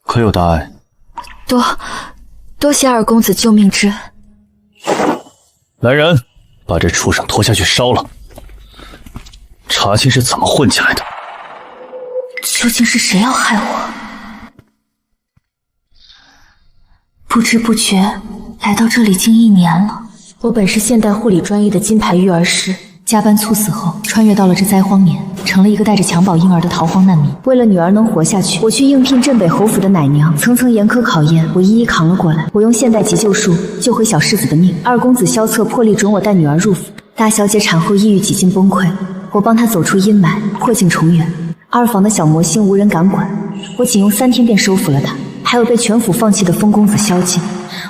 可有大碍？多谢二公子救命之恩。来人，把这畜生拖下去烧了。查清是怎么混进来的。究竟是谁要害我？不知不觉来到这里近1年了。我本是现代护理专业的金牌育儿师，加班猝死后穿越到了这灾荒年，成了一个带着襁褓婴儿的逃荒难民。为了女儿能活下去，我去应聘镇北侯府的奶娘，层层严苛考验，我一一扛了过来。我用现代急救术救回小世子的命，二公子萧策破例准我带女儿入府。大小姐产后抑郁几近崩溃，我帮她走出阴霾，破镜重圆。二房的小魔星无人敢管，我仅用3天便收服了他。还有被全府放弃的疯公子萧劲，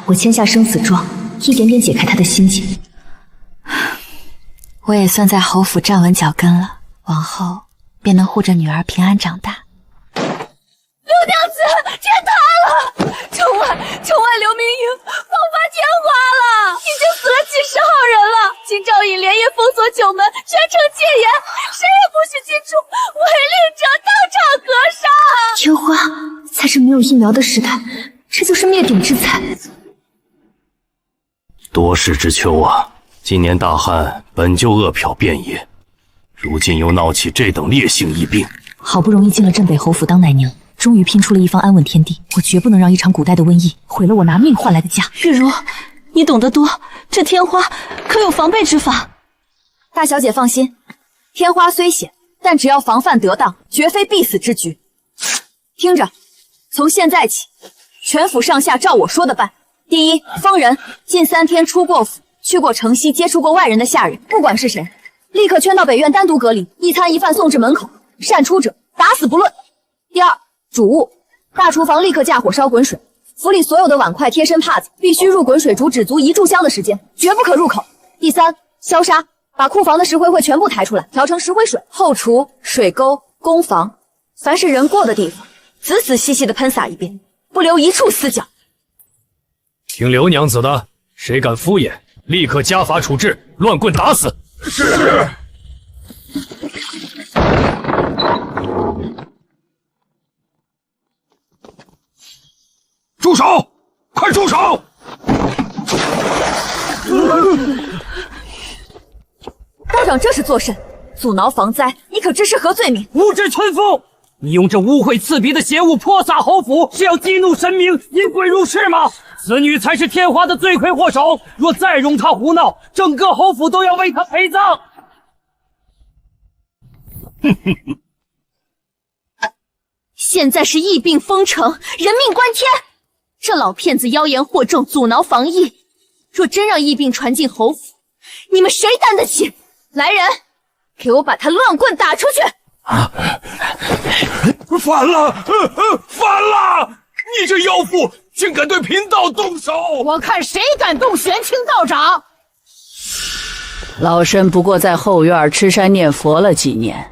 我签下生死状，一点点解开他的心结。我也算在侯府站稳脚跟了，往后便能护着女儿平安长大。刘娘子，天塌了！城外刘明英爆发天花了，已经死了几10号人了。京兆尹连夜封锁9门，全城戒严，谁也不许进出，违令者当场格杀。天花在这没有疫苗的时代，这就是灭顶之灾。多事之秋啊！今年大旱本就饿殍遍野，如今又闹起这等烈性疫病。好不容易进了镇北侯府当奶娘，终于拼出了一方安稳天地。我绝不能让一场古代的瘟疫毁了我拿命换来的家。玉茹，你懂得多，这天花可有防备之法？大小姐放心，天花虽险，但只要防范得当，绝非必死之局。听着，从现在起，全府上下照我说的办。第一，封人近3天出过府，去过城西，接触过外人的下人，不管是谁，立刻圈到北院单独隔离，一餐一饭送至门口，擅出者打死不论。第二，主物大厨房立刻架火烧滚水，府里所有的碗筷、贴身帕子必须入滚水煮只足1炷香的时间，绝不可入口。第三，消杀，把库房的石灰会全部抬出来，调成石灰水，后厨、水沟、宫房，凡是人过的地方，仔仔细细的喷洒一遍，不留一处死角。听刘娘子的，谁敢敷衍，立刻家法处置，乱棍打死。是。住手！快住手！道长这是作甚？阻挠防灾，你可知是何罪名？无知村妇！你用这污秽刺鼻的邪物泼洒侯府，是要激怒神明，引鬼入室吗？此女才是天花的罪魁祸首，若再容她胡闹，整个侯府都要为她陪葬。现在是疫病封城，人命关天，这老骗子妖言惑众，阻挠防疫，若真让疫病传进侯府，你们谁担得起？来人，给我把他乱棍打出去！反了！反了！你这妖妇竟敢对贫道动手！我看谁敢动玄清道长！老身不过在后院吃山念佛了几年，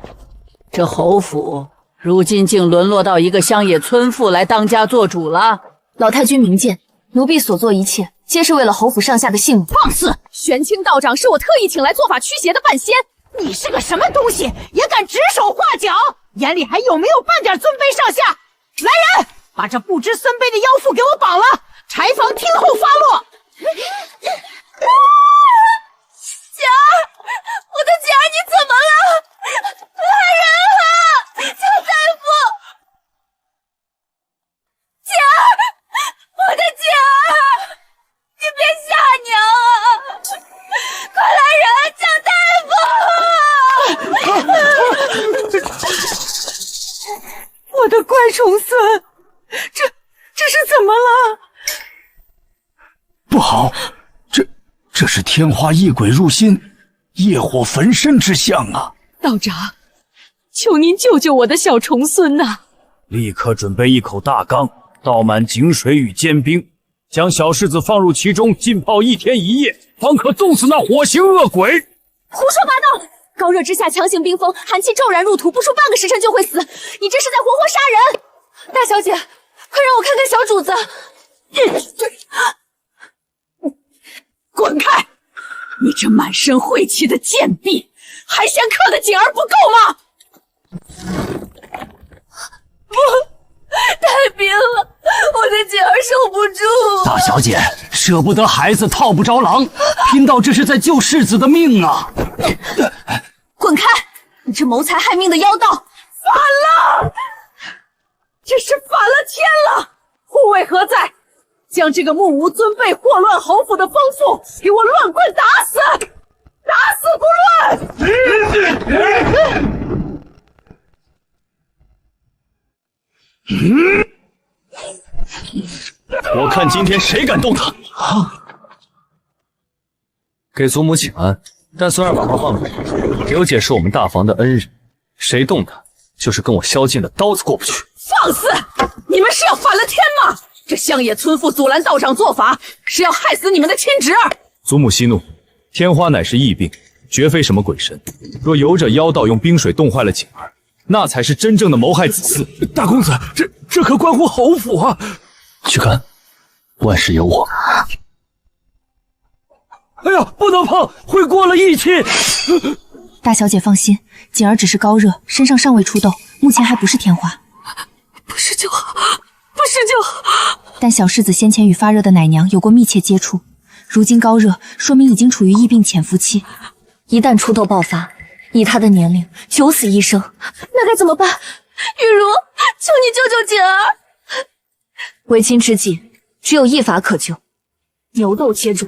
这侯府如今竟沦落到一个乡野村妇来当家做主了。老太君明鉴，奴婢所做一切，皆是为了侯府上下的幸福。放肆！玄清道长是我特意请来做法驱邪的半仙，你是个什么东西，也敢指手画脚？眼里还有没有半点尊卑上下？来人，把这不知尊卑的妖妇给我绑了，柴房听候发落。姐儿，我的姐儿，你怎么了？来人啊！叫大夫！姐儿，我的姐儿，你别吓娘啊！快来人，叫大夫！我的怪重孙，这是怎么了？不好，这是天花异鬼入心，业火焚身之象啊！道长，求您救救我的小重孙呐！立刻准备1口大缸，倒满井水与坚冰，将小世子放入其中，浸泡1天1夜，方可冻死那火行恶鬼。胡说八道！高热之下强行冰封，寒气骤然入土，不出半个时辰就会死。你这是在活活杀人！大小姐，快让我看看小主子。滚开！你这满身晦气的贱婢，还嫌克的锦儿不够吗？不，太冰了，我的锦儿受不住。大小姐，舍不得孩子套不着狼，贫道这是在救世子的命啊！滚开！你这谋财害命的妖道！反了！这是反了天了！护卫何在？将这个目无尊卑、祸乱侯府的疯妇给我乱棍打死！打死不论！我看今天谁敢动他！给祖母请安，但孙儿把话放出去，给我解释我们大房的恩人，谁动他，就是跟我萧剑的刀子过不去。放肆！你们是要反了天吗？这乡野村妇阻拦道长做法，是要害死你们的亲侄儿！祖母息怒，天花乃是疫病，绝非什么鬼神。若由着妖道用冰水冻坏了景儿，那才是真正的谋害子嗣。大公子，这可关乎侯府啊！去看，万事有我。哎呀，不能碰，会过了义气。大小姐放心，锦儿只是高热，身上尚未出痘，目前还不是天花。不是就好，不是就好。但小世子先前与发热的奶娘有过密切接触，如今高热，说明已经处于疫病潜伏期。一旦出痘爆发，以他的年龄，九死一生。那该怎么办？玉茹，求你救救锦儿！为亲之计，只有一法可救，牛痘切主。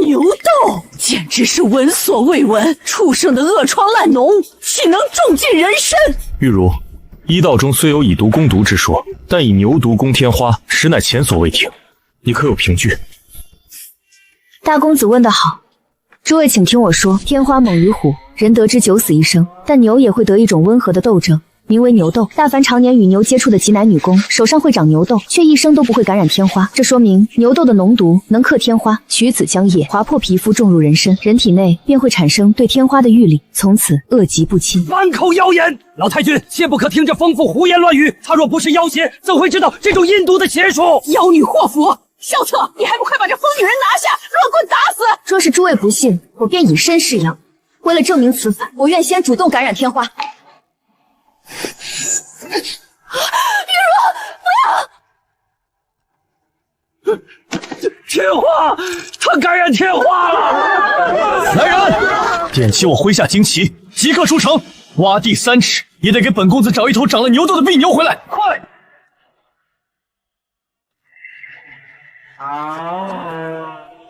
牛痘简直是闻所未闻，畜生的恶疮烂脓，岂能种进人身？玉茹，医道中虽有以毒攻毒之说，但以牛毒攻天花，实乃前所未听。你可有凭据？大公子问得好，诸位请听我说：天花猛于虎，人得之九死一生，但牛也会得一种温和的痘症，名为牛痘。但凡常年与牛接触的挤奶女工，手上会长牛痘，却一生都不会感染天花。这说明牛痘的脓毒能克天花，取子浆液，划破皮肤，种入人身，人体内便会产生对天花的预力，从此恶疾不侵。满口妖言！老太君，切不可听这疯妇胡言乱语。他若不是妖邪，怎会知道这种阴毒的邪术？妖女祸福！萧策，你还不快把这疯女人拿下，乱棍打死！若是诸位不信，我便以身试阳。为了证明此法，我愿先主动感染天花。天花，他感染天花了！来人，点起我麾下旌旗，即刻出城，挖地3尺，也得给本公子找一头长了牛痘的病牛回来，快！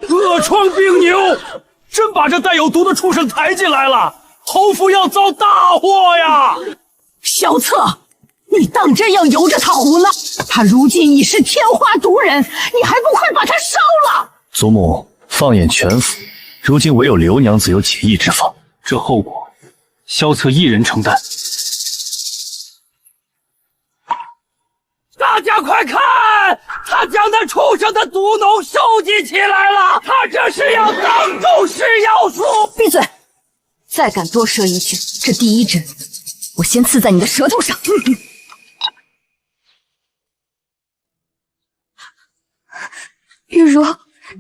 恶疮病牛，真把这带有毒的畜生抬进来了，侯府要遭大祸呀！萧策，你当真要由着他胡闹？他如今已是天花毒人，你还不快把他烧了！祖母，放眼全府，如今唯有刘娘子有解义之法，这后果，萧策一人承担。大家快看，他将那畜生的毒脓收集起来了，他这是要当众施妖术！闭嘴！再敢多说一句，这第一针，我先刺在你的舌头上。玉茹，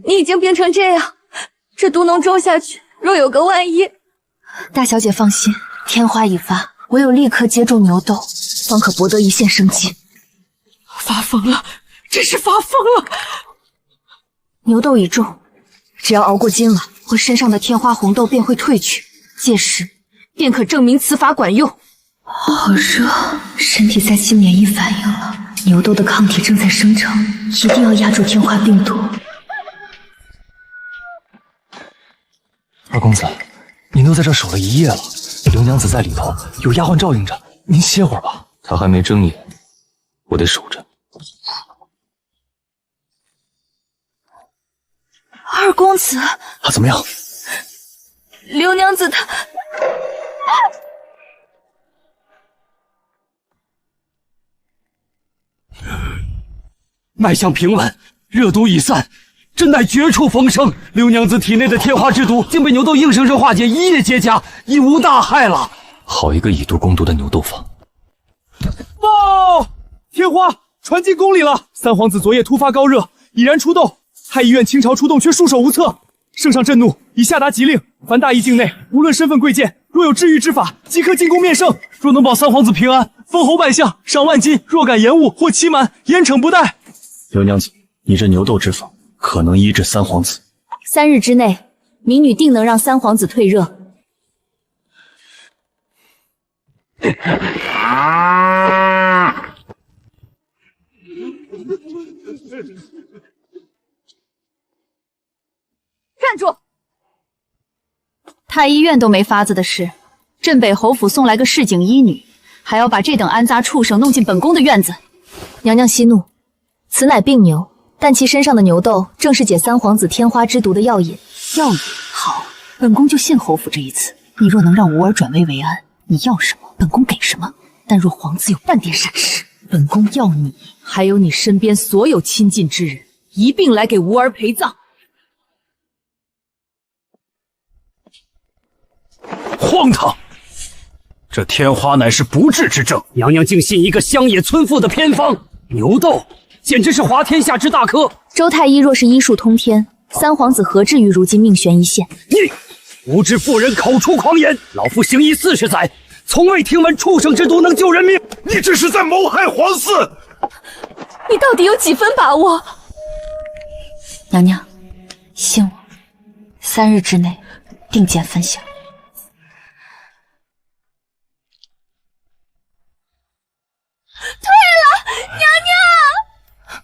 你已经病成这样，这毒脓种下去，若有个万一……大小姐放心，天花已发，唯有立刻接种牛痘，方可博得一线生机。发疯了，真是发疯了！牛痘已中，只要熬过今晚，我身上的天花红痘便会褪去，届时便可证明此法管用。好热，身体在起免疫反应了，牛痘的抗体正在生成，一定要压住天花病毒。二公子，您都在这守了一夜了，刘娘子在里头，有丫鬟照应着，您歇会儿吧。他还没睁眼，我得守着。二公子，他怎么样？刘娘子她……脉象平稳，热毒已散，真乃绝处逢生。刘娘子体内的天花之毒竟被牛痘硬生生化解，一夜结痂，已无大害了。好一个以毒攻毒的牛痘坊！报！天花传进宫里了。三皇子昨夜突发高热，已然出动。太医院倾巢出动，却束手无策。圣上震怒，已下达急令，凡大邑境内，无论身份贵贱，若有治愈之法，即刻进宫面圣。若能保三皇子平安，封侯拜相，赏万金；若敢延误或欺瞒，严惩不贷。刘娘子，你这牛痘之法可能医治三皇子。3日之内，民女定能让三皇子退热。站住！太医院都没法子的事，镇北侯府送来个市井医女，还要把这等安杂畜生弄进本宫的院子。娘娘息怒，此乃病牛，但其身上的牛痘正是解三皇子天花之毒的药引。药引好，本宫就信侯府这一次。你若能让吾儿转危为安，你要什么，本宫给什么。但若皇子有半点闪失，本宫要你，还有你身边所有亲近之人，一并来给吾儿陪葬。荒唐！这天花乃是不治之症，娘娘竟信一个乡野村妇的偏方。牛痘简直是滑天下之大科。周太医若是医术通天，三皇子何至于如今命悬一线？你无知妇人口出狂言！老夫行医40载，从未听闻畜生之毒能救人命。你这是在谋害皇嗣！你到底有几分把握？娘娘，信我，3日之内定见分晓。退了，娘娘！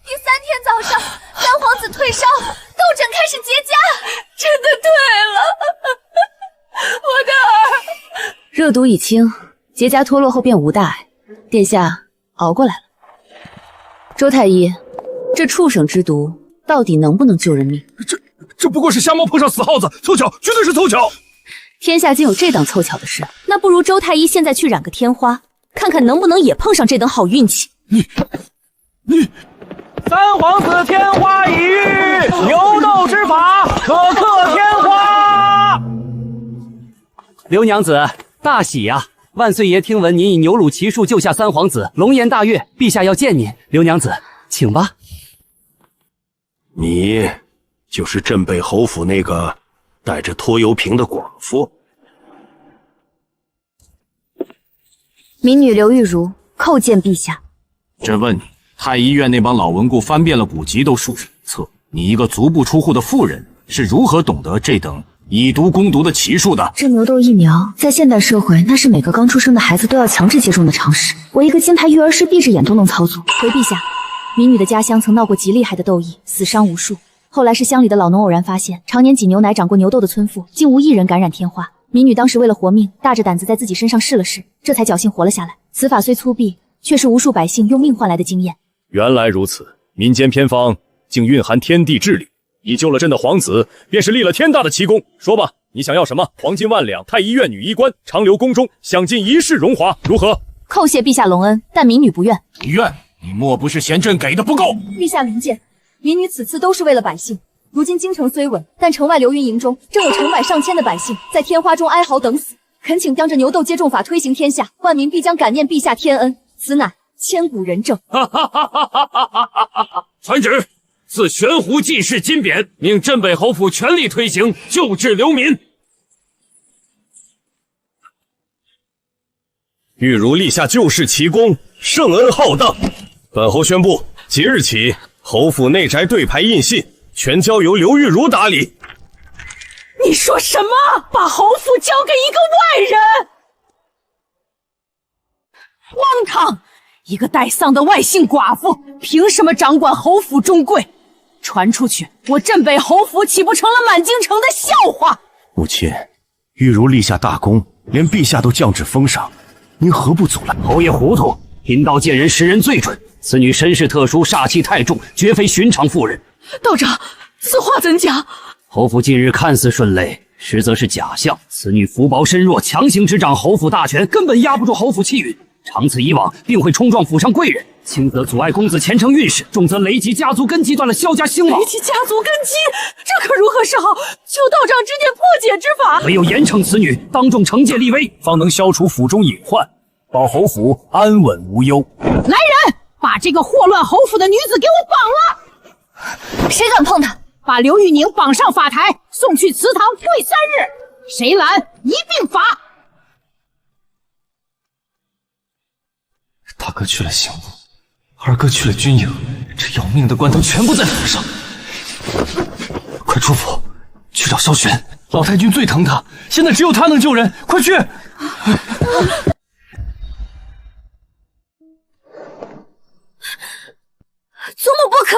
第3天早上，三皇子退烧，痘疹开始结痂，真的退了。我的儿，热毒已清，结痂脱落后便无大碍。殿下熬过来了。周太医，这畜生之毒到底能不能救人命？这不过是瞎猫碰上死耗子，凑巧，绝对是凑巧。天下竟有这等凑巧的事，那不如周太医现在去染个天花，看看能不能也碰上这等好运气。你三皇子天花已愈，牛痘之法可克天花。刘娘子大喜呀！万岁爷听闻您以牛乳奇术救下三皇子，龙颜大悦，陛下要见您。刘娘子，请吧。你就是镇北侯府那个带着拖油瓶的寡妇？民女刘玉茹叩见陛下。朕问你，太医院那帮老文故翻遍了古籍都束手无策，你一个足不出户的妇人是如何懂得这等以毒攻毒的奇术的？这牛痘疫苗在现代社会，那是每个刚出生的孩子都要强制接种的常识。我一个金牌育儿师闭着眼都能操作。回陛下，民女的家乡曾闹过极厉害的痘疫，死伤无数。后来是乡里的老农偶然发现，常年挤牛奶长过牛痘的村妇，竟无一人感染天花。民女当时为了活命，大着胆子在自己身上试了试，这才侥幸活了下来。此法虽粗鄙，却是无数百姓用命换来的经验。原来如此，民间偏方竟蕴含天地智理，你救了朕的皇子，便是立了天大的奇功。说吧，你想要什么？黄金万两，太医院女医官，长留宫中，享尽一世荣华，如何？叩谢陛下隆恩，但民女不愿。你愿？你莫不是嫌朕给的不够？陛下明鉴，民女此次都是为了百姓。如今京城虽稳，但城外流云营中正有成百上千的百姓在天花中哀嚎等死。恳请将这牛痘接种法推行天下，万民必将感念陛下天恩，此乃千古仁政。传旨，自悬壶济世金匾，命镇北侯府全力推行，救治流民。玉如立下救世奇功，圣恩浩荡。本侯宣布，即日起，侯府内宅对牌印信全交由刘玉如打理。你说什么？把侯府交给一个外人？荒唐！一个带丧的外姓寡妇，凭什么掌管侯府中贵？传出去，我镇北侯府岂不成了满京城的笑话？母亲，玉如立下大功，连陛下都降旨封赏，您何不阻拦？侯爷糊涂，贫道见人识人最准。此女身世特殊，煞气太重，绝非寻常妇人。道长，此话怎讲？侯府近日看似顺累，实则是假象。此女福薄身弱，强行执掌侯府大权，根本压不住侯府气运。长此以往，定会冲撞府上贵人，轻则阻碍公子前程运势，重则雷击家族根基，断了萧家兴亡。雷击家族根基，这可如何是好？求道长指点破解之法。唯有严惩此女，当众惩戒立威，方能消除府中隐患，保侯府安稳无忧。来人，把这个祸乱侯府的女子给我绑了！谁敢碰她？把刘玉宁绑上法台，送去祠堂跪3日，谁拦一并罚。大哥去了刑部，二哥去了军营，这要命的关头全部在府上。快出府，去找萧玄，老太君最疼他，现在只有他能救人，快去！祖母不可！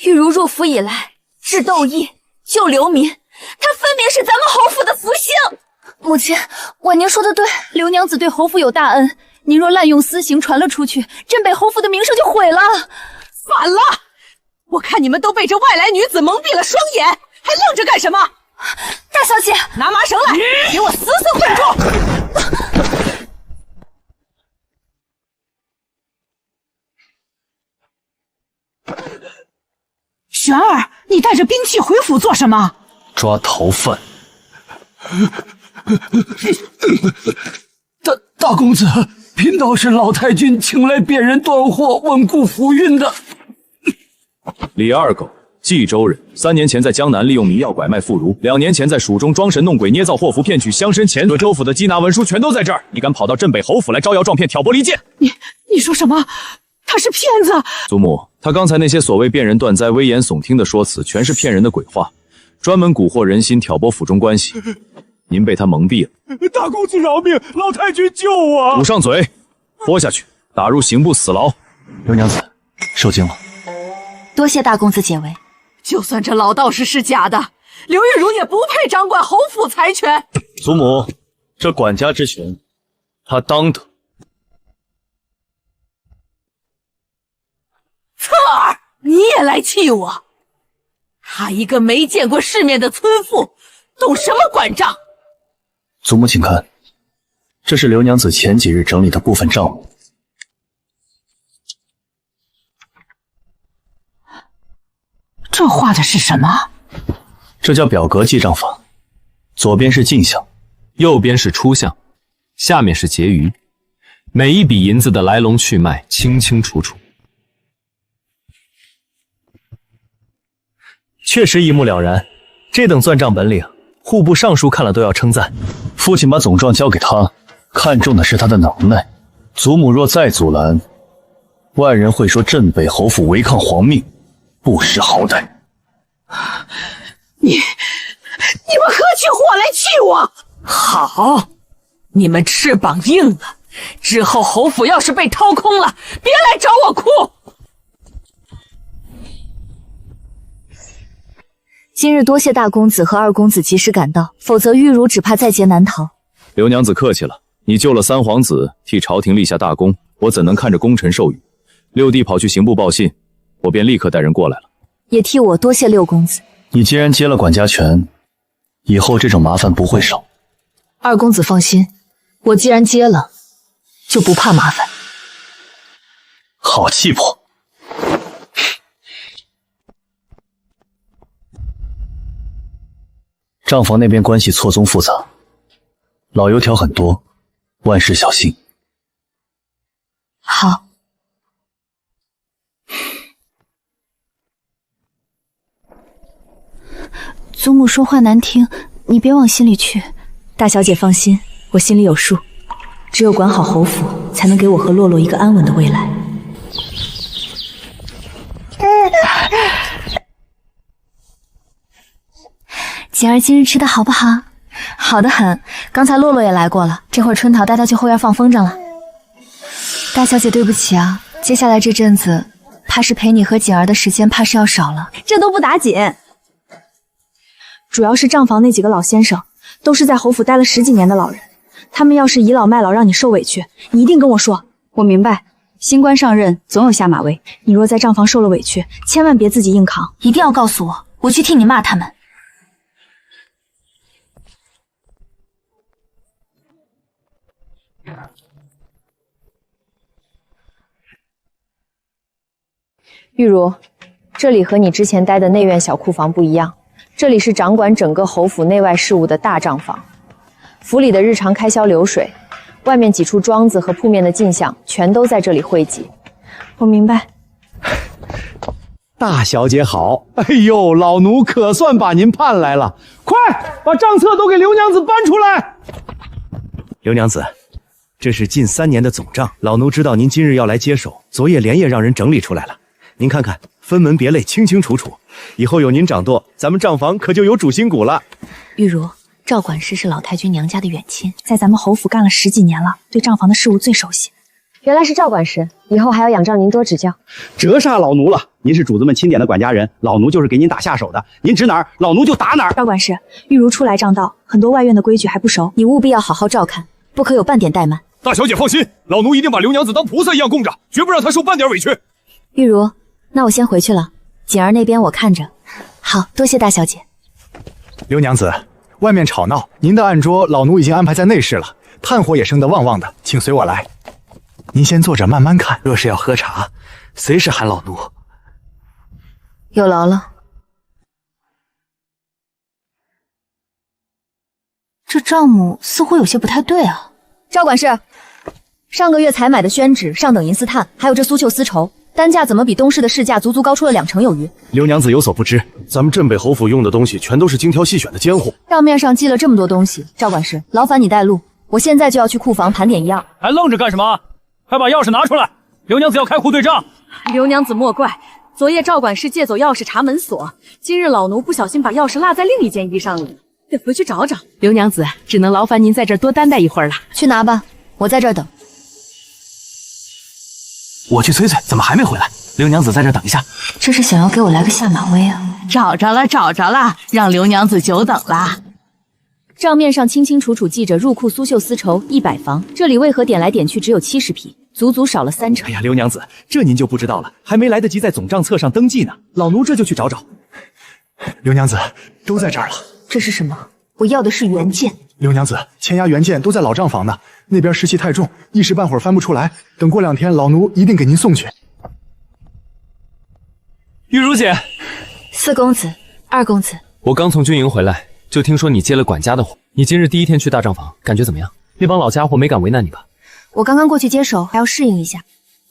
玉茹入府以来，治窦异，救流民，她分明是咱们侯府的福星。母亲，婉宁说的对，刘娘子对侯府有大恩，您若滥用私刑传了出去，镇北侯府的名声就毁了。反了！我看你们都被这外来女子蒙蔽了双眼，还愣着干什么？大小姐，拿麻绳来，给我死死捆住！玄儿，你带着兵器回府做什么？抓逃犯。大公子，贫道是老太君请来辨人断祸、稳固府运的。李二狗，冀州人，3年前在江南利用迷药拐卖妇孺，2年前在蜀中装神弄鬼，捏造祸福骗取乡绅钱。州府的缉拿文书全都在这儿，你敢跑到镇北侯府来招摇撞骗、挑拨离间？你说什么？他是骗子！祖母，他刚才那些所谓辨人断灾、危言耸听的说辞，全是骗人的鬼话，专门蛊惑人心、挑拨府中关系。您被他蒙蔽了。大公子饶命，老太君救我！捂上嘴，拖下去，打入刑部死牢。刘娘子受惊了。多谢大公子解围。就算这老道士是假的，刘玉茹也不配掌管侯府财权。祖母，这管家之权，他当得。侧儿，你也来气我？她一个没见过世面的村妇，懂什么管账？祖母请看，这是刘娘子前几日整理的部分账目。这画的是什么？这叫表格记账法，左边是进项，右边是出项，下面是结余，每一笔银子的来龙去脉清清楚楚。确实一目了然，这等算账本领，户部尚书看了都要称赞。父亲把总状交给他，看重的是他的能耐。祖母若再阻拦，外人会说镇北侯府违抗皇命，不识好歹。你们何去火来气我？好，你们翅膀硬了，之后侯府要是被掏空了，别来找我哭。今日多谢大公子和二公子及时赶到，否则玉茹只怕在劫难逃。刘娘子客气了，你救了三皇子，替朝廷立下大功，我怎能看着功臣受辱？六弟跑去刑部报信，我便立刻带人过来了。也替我多谢六公子。你既然接了管家权，以后这种麻烦不会少。二公子放心，我既然接了，就不怕麻烦。好气魄！账房那边关系错综复杂，老油条很多，万事小心。好。祖母说话难听，你别往心里去。大小姐放心，我心里有数。只有管好侯府，才能给我和洛洛一个安稳的未来。锦儿今日吃的好不好？好的很，刚才洛洛也来过了，这会儿春桃带她去后院放风筝了。大小姐对不起啊，接下来这阵子，怕是陪你和锦儿的时间怕是要少了。这都不打紧，主要是账房那几个老先生，都是在侯府待了10几年的老人，他们要是倚老卖老让你受委屈，你一定跟我说。我明白，新官上任总有下马威，你若在账房受了委屈，千万别自己硬扛，一定要告诉我，我去替你骂他们。玉茹，这里和你之前待的内院小库房不一样，这里是掌管整个侯府内外事务的大账房，府里的日常开销流水，外面几处庄子和铺面的进项，全都在这里汇集。我明白。大小姐好，哎呦，老奴可算把您盼来了，快把账册都给刘娘子搬出来。刘娘子，这是近3年的总账，老奴知道您今日要来接手，昨夜连夜让人整理出来了。您看看，分门别类，清清楚楚。以后有您掌舵，咱们账房可就有主心骨了。玉茹，赵管事是老太君娘家的远亲，在咱们侯府干了10几年了，对账房的事务最熟悉。原来是赵管事，以后还要仰仗您多指教。折煞老奴了，您是主子们钦点的管家人，老奴就是给您打下手的，您指哪儿，老奴就打哪儿。赵管事，玉茹初来乍到，很多外院的规矩还不熟，你务必要好好照看，不可有半点怠慢。大小姐放心，老奴一定把刘娘子当菩萨一样供着，绝不让她受半点委屈。玉茹，那我先回去了，锦儿那边我看着。好，多谢大小姐。刘娘子，外面吵闹，您的案桌老奴已经安排在内室了，炭火也升得旺旺的，请随我来。您先坐着慢慢看，若是要喝茶，随时喊老奴。有劳了。这账目似乎有些不太对啊。赵管事，上个月才买的宣纸、上等银丝炭，还有这苏绣丝绸，单价怎么比东市的市价足高出了2成有余？刘娘子有所不知，咱们镇北侯府用的东西全都是精挑细选的尖货。账面上记了这么多东西，赵管事，劳烦你带路，我现在就要去库房盘点一二。还愣着干什么？快把钥匙拿出来！刘娘子要开户对账。刘娘子莫怪，昨夜赵管事借走钥匙查门锁，今日老奴不小心把钥匙落在另一间衣裳里，得回去找找。刘娘子，只能劳烦您在这儿多担待一会儿了。去拿吧，我在这儿等。我去催催，怎么还没回来？刘娘子在这等一下。这是想要给我来个下马威啊！找着了，找着了，让刘娘子久等了。账面上清清楚楚记着入库苏绣丝绸100房，这里为何点来点去只有70匹，足足少了3成。哎呀，刘娘子，这您就不知道了，还没来得及在总账册上登记呢，老奴这就去找找。刘娘子，都在这儿了。这是什么？我要的是原件。刘娘子，钱押原件都在老账房呢，那边湿气太重，一时半会儿翻不出来，等过2天老奴一定给您送去。玉茹姐，4公子，2公子，我刚从军营回来，就听说你接了管家的活。你今日第一天去大账房，感觉怎么样？那帮老家伙没敢为难你吧？我刚刚过去接手，还要适应一下。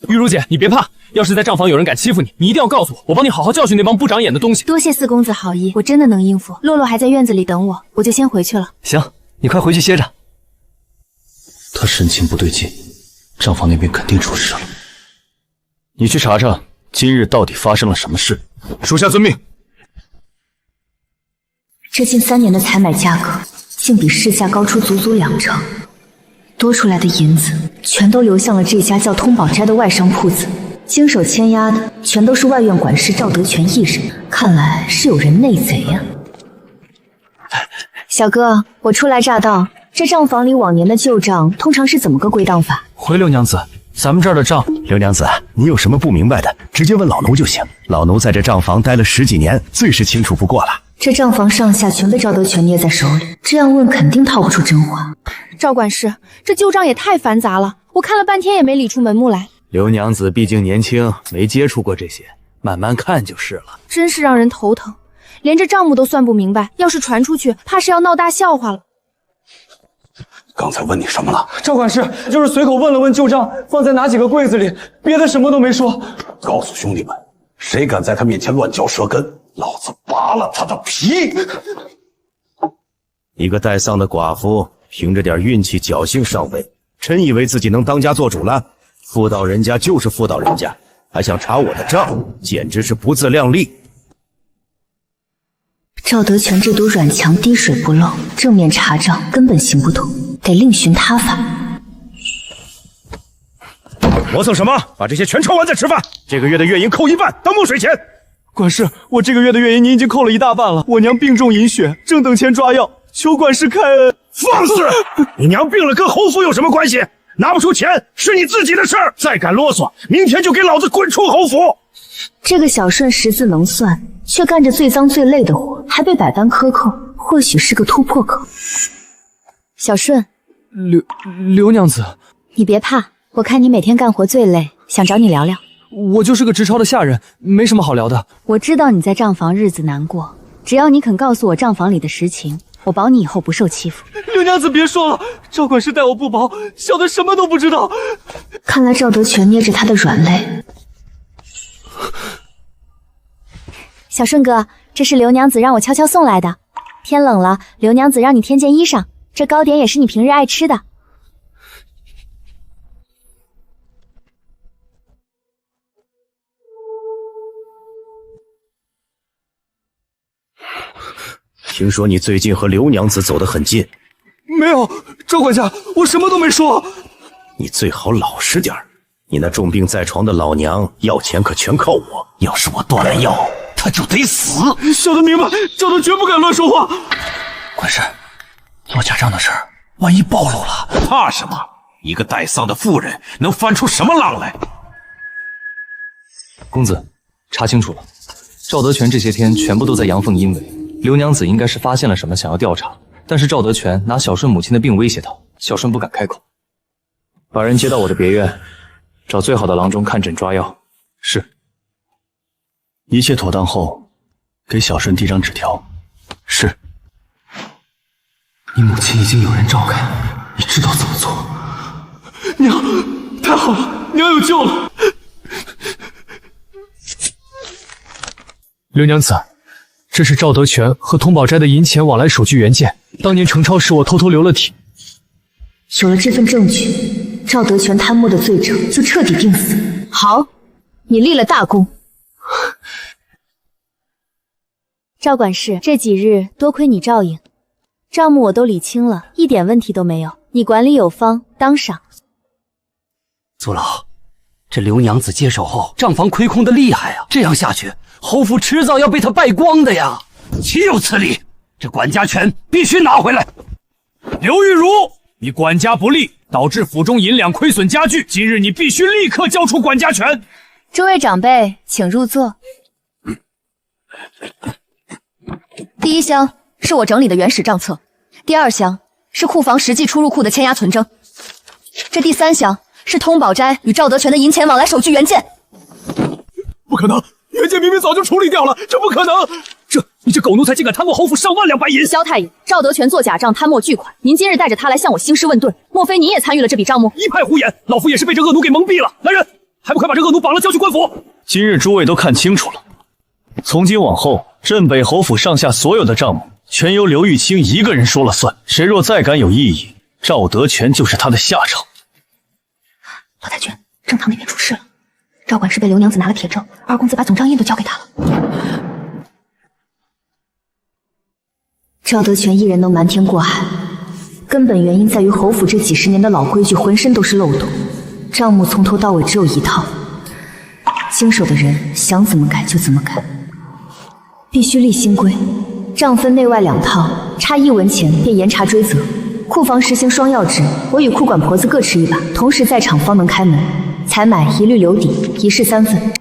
玉茹姐，你别怕，要是在账房有人敢欺负你，你一定要告诉我，我帮你好好教训那帮不长眼的东西。多谢4公子好意，我真的能应付。洛洛还在院子里等我，我就先回去了。行，你快回去歇着。他神情不对劲，账房那边肯定出事了。你去查查今日到底发生了什么事。属下遵命。这近3年的采买价格，竟比市价高出足足2成，多出来的银子全都流向了这家叫通宝斋的外商铺子，经手签押的全都是外院管事赵德全一人，看来是有人内贼呀。小哥，我初来乍到，这账房里往年的旧账通常是怎么个归档法？回刘娘子，咱们这儿的账，刘娘子，你有什么不明白的，直接问老奴就行。老奴在这账房待了10几年，最是清楚不过了。这账房上下全被赵德全捏在手里，这样问肯定套不出真话。赵管事，这旧账也太繁杂了，我看了半天也没理出门目来。刘娘子毕竟年轻，没接触过这些，慢慢看就是了。真是让人头疼，连这账目都算不明白，要是传出去，怕是要闹大笑话了。刚才问你什么了？赵管事，就是随口问了问旧账放在哪几个柜子里，别的什么都没说。告诉兄弟们，谁敢在他面前乱嚼舌根，老子扒了他的皮！一个带丧的寡妇，凭着点运气侥幸上位，真以为自己能当家做主了？妇道人家就是妇道人家，还想查我的账，简直是不自量力。赵德全这堵软墙滴水不漏，正面查账根本行不通，得另寻他法。磨蹭什么？把这些全抄完再吃饭。这个月的月银扣1半当墨水钱。管事，我这个月的月银您已经扣了1大半了，我娘病重饮血，正等钱抓药，求管事开恩。放肆！你娘病了跟侯府有什么关系？拿不出钱是你自己的事儿，再敢啰嗦，明天就给老子滚出侯府！这个小顺识字能算，却干着最脏最累的活，还被百般克扣，或许是个突破口。小顺，刘娘子，你别怕，我看你每天干活最累，想找你聊聊。我就是个直抄的下人，没什么好聊的。我知道你在账房日子难过，只要你肯告诉我账房里的实情，我保你以后不受欺负。刘娘子别说了，赵管事待我不薄，小的什么都不知道。看来赵德全捏着他的软肋。小顺哥，这是刘娘子让我悄悄送来的。天冷了，刘娘子让你添件衣裳，这糕点也是你平日爱吃的。听说你最近和刘娘子走得很近。没有，赵管家，我什么都没说。你最好老实点儿。你那重病在床的老娘要钱可全靠我，要是我断了药，她就得死。小的明白，赵德绝不敢乱说话。管事，做假账的事儿，万一暴露了，怕什么？一个带丧的妇人能翻出什么浪来？公子，查清楚了，赵德全这些天全部都在阳奉阴违。刘娘子应该是发现了什么，想要调查，但是赵德全拿小顺母亲的病威胁他，小顺不敢开口。把人接到我的别院，找最好的郎中看诊抓药。是。一切妥当后，给小顺递张纸条。是。你母亲已经有人照看，你知道怎么做。娘，太好了，娘有救了。刘娘子，这是赵德全和通宝斋的银钱往来手续原件，当年程超时我偷偷留了底。有了这份证据，赵德全贪墨的罪证就彻底定死。好，你立了大功。赵管事，这几日多亏你照应，账目我都理清了，一点问题都没有。你管理有方，当赏。祖老，这刘娘子接手后，账房亏空的厉害啊！这样下去，侯府迟早要被他败光的呀！岂有此理！这管家权必须拿回来。刘玉茹，你管家不力，导致府中银两亏损加剧，今日你必须立刻交出管家权。诸位长辈，请入座。第一箱是我整理的原始账册，第二箱是库房实际出入库的签押存证，这第三箱是通宝斋与赵德全的银钱往来手续原件。不可能，原件明明早就处理掉了，这不可能！你这狗奴才竟敢贪墨侯府上万两白银！萧太爷，赵德全做假账贪墨巨款，您今日带着他来向我兴师问罪，莫非您也参与了这笔账目？一派胡言！老夫也是被这恶奴给蒙蔽了。来人，还不快把这恶奴绑了交去官府！今日诸位都看清楚了，从今往后，镇北侯府上下所有的账目全由刘玉清一个人说了算。谁若再敢有异议，赵德全就是他的下场。老太君，正堂那边出事了，赵管事被刘娘子拿了铁证，二公子把总账印都交给他了。赵德全一人能瞒天过海，根本原因在于侯府这几十年的老规矩浑身都是漏洞，账目从头到尾只有一套，经手的人想怎么改就怎么改。必须立新规，账分内外两套，差1文钱便严查追责。库房实行双钥制，我与库管婆子各持一把，同时在场方能开门。采买一律留底，1式3份。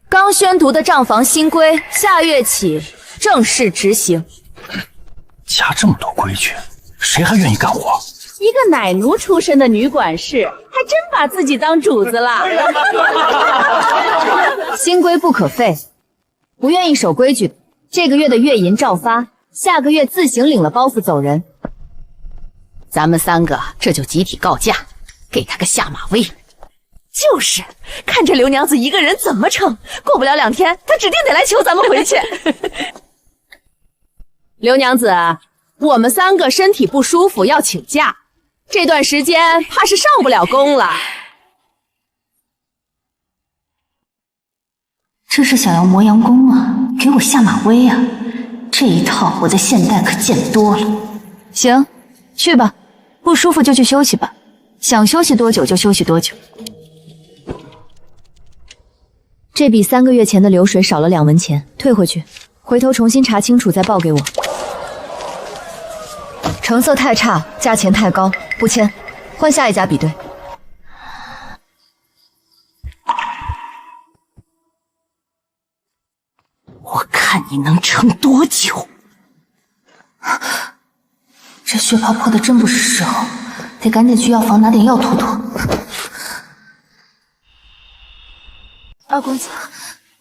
刚宣读的账房新规，下月起正式执行。加这么多规矩，谁还愿意干活？一个奶奴出身的女管事，还真把自己当主子了。新规不可废，不愿意守规矩，这个月的月银照发，下个月自行领了包袱走人。咱们3个这就集体告假，给他个下马威。就是看这刘娘子一个人怎么撑，过不了2天，她指定得来求咱们回去。刘娘子，我们3个身体不舒服要请假，这段时间怕是上不了工了。这是想要磨洋工啊，给我下马威啊！这一套我在现代可见多了。行，去吧，不舒服就去休息吧，想休息多久就休息多久。这比3个月前的流水少了2文钱，退回去，回头重新查清楚再报给我。成色太差，价钱太高，不签，换下一家比对。我看你能撑多久？这血泡破的真不是时候，得赶紧去药房拿点药涂涂。二公子，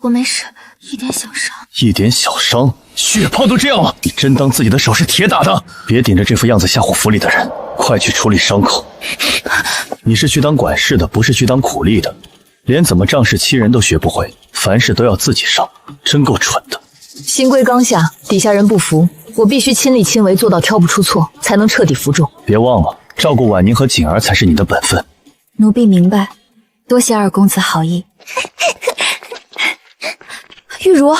我没事，一点小伤。一点小伤，血泡都这样了，你真当自己的手是铁打的？别顶着这副样子吓唬府里的人，快去处理伤口。你是去当管事的，不是去当苦力的，连怎么仗势欺人都学不会，凡事都要自己上，真够蠢的。新规刚下，底下人不服，我必须亲力亲为，做到挑不出错，才能彻底服众。别忘了，照顾婉宁和锦儿才是你的本分。奴婢明白，多谢二公子好意。玉茹，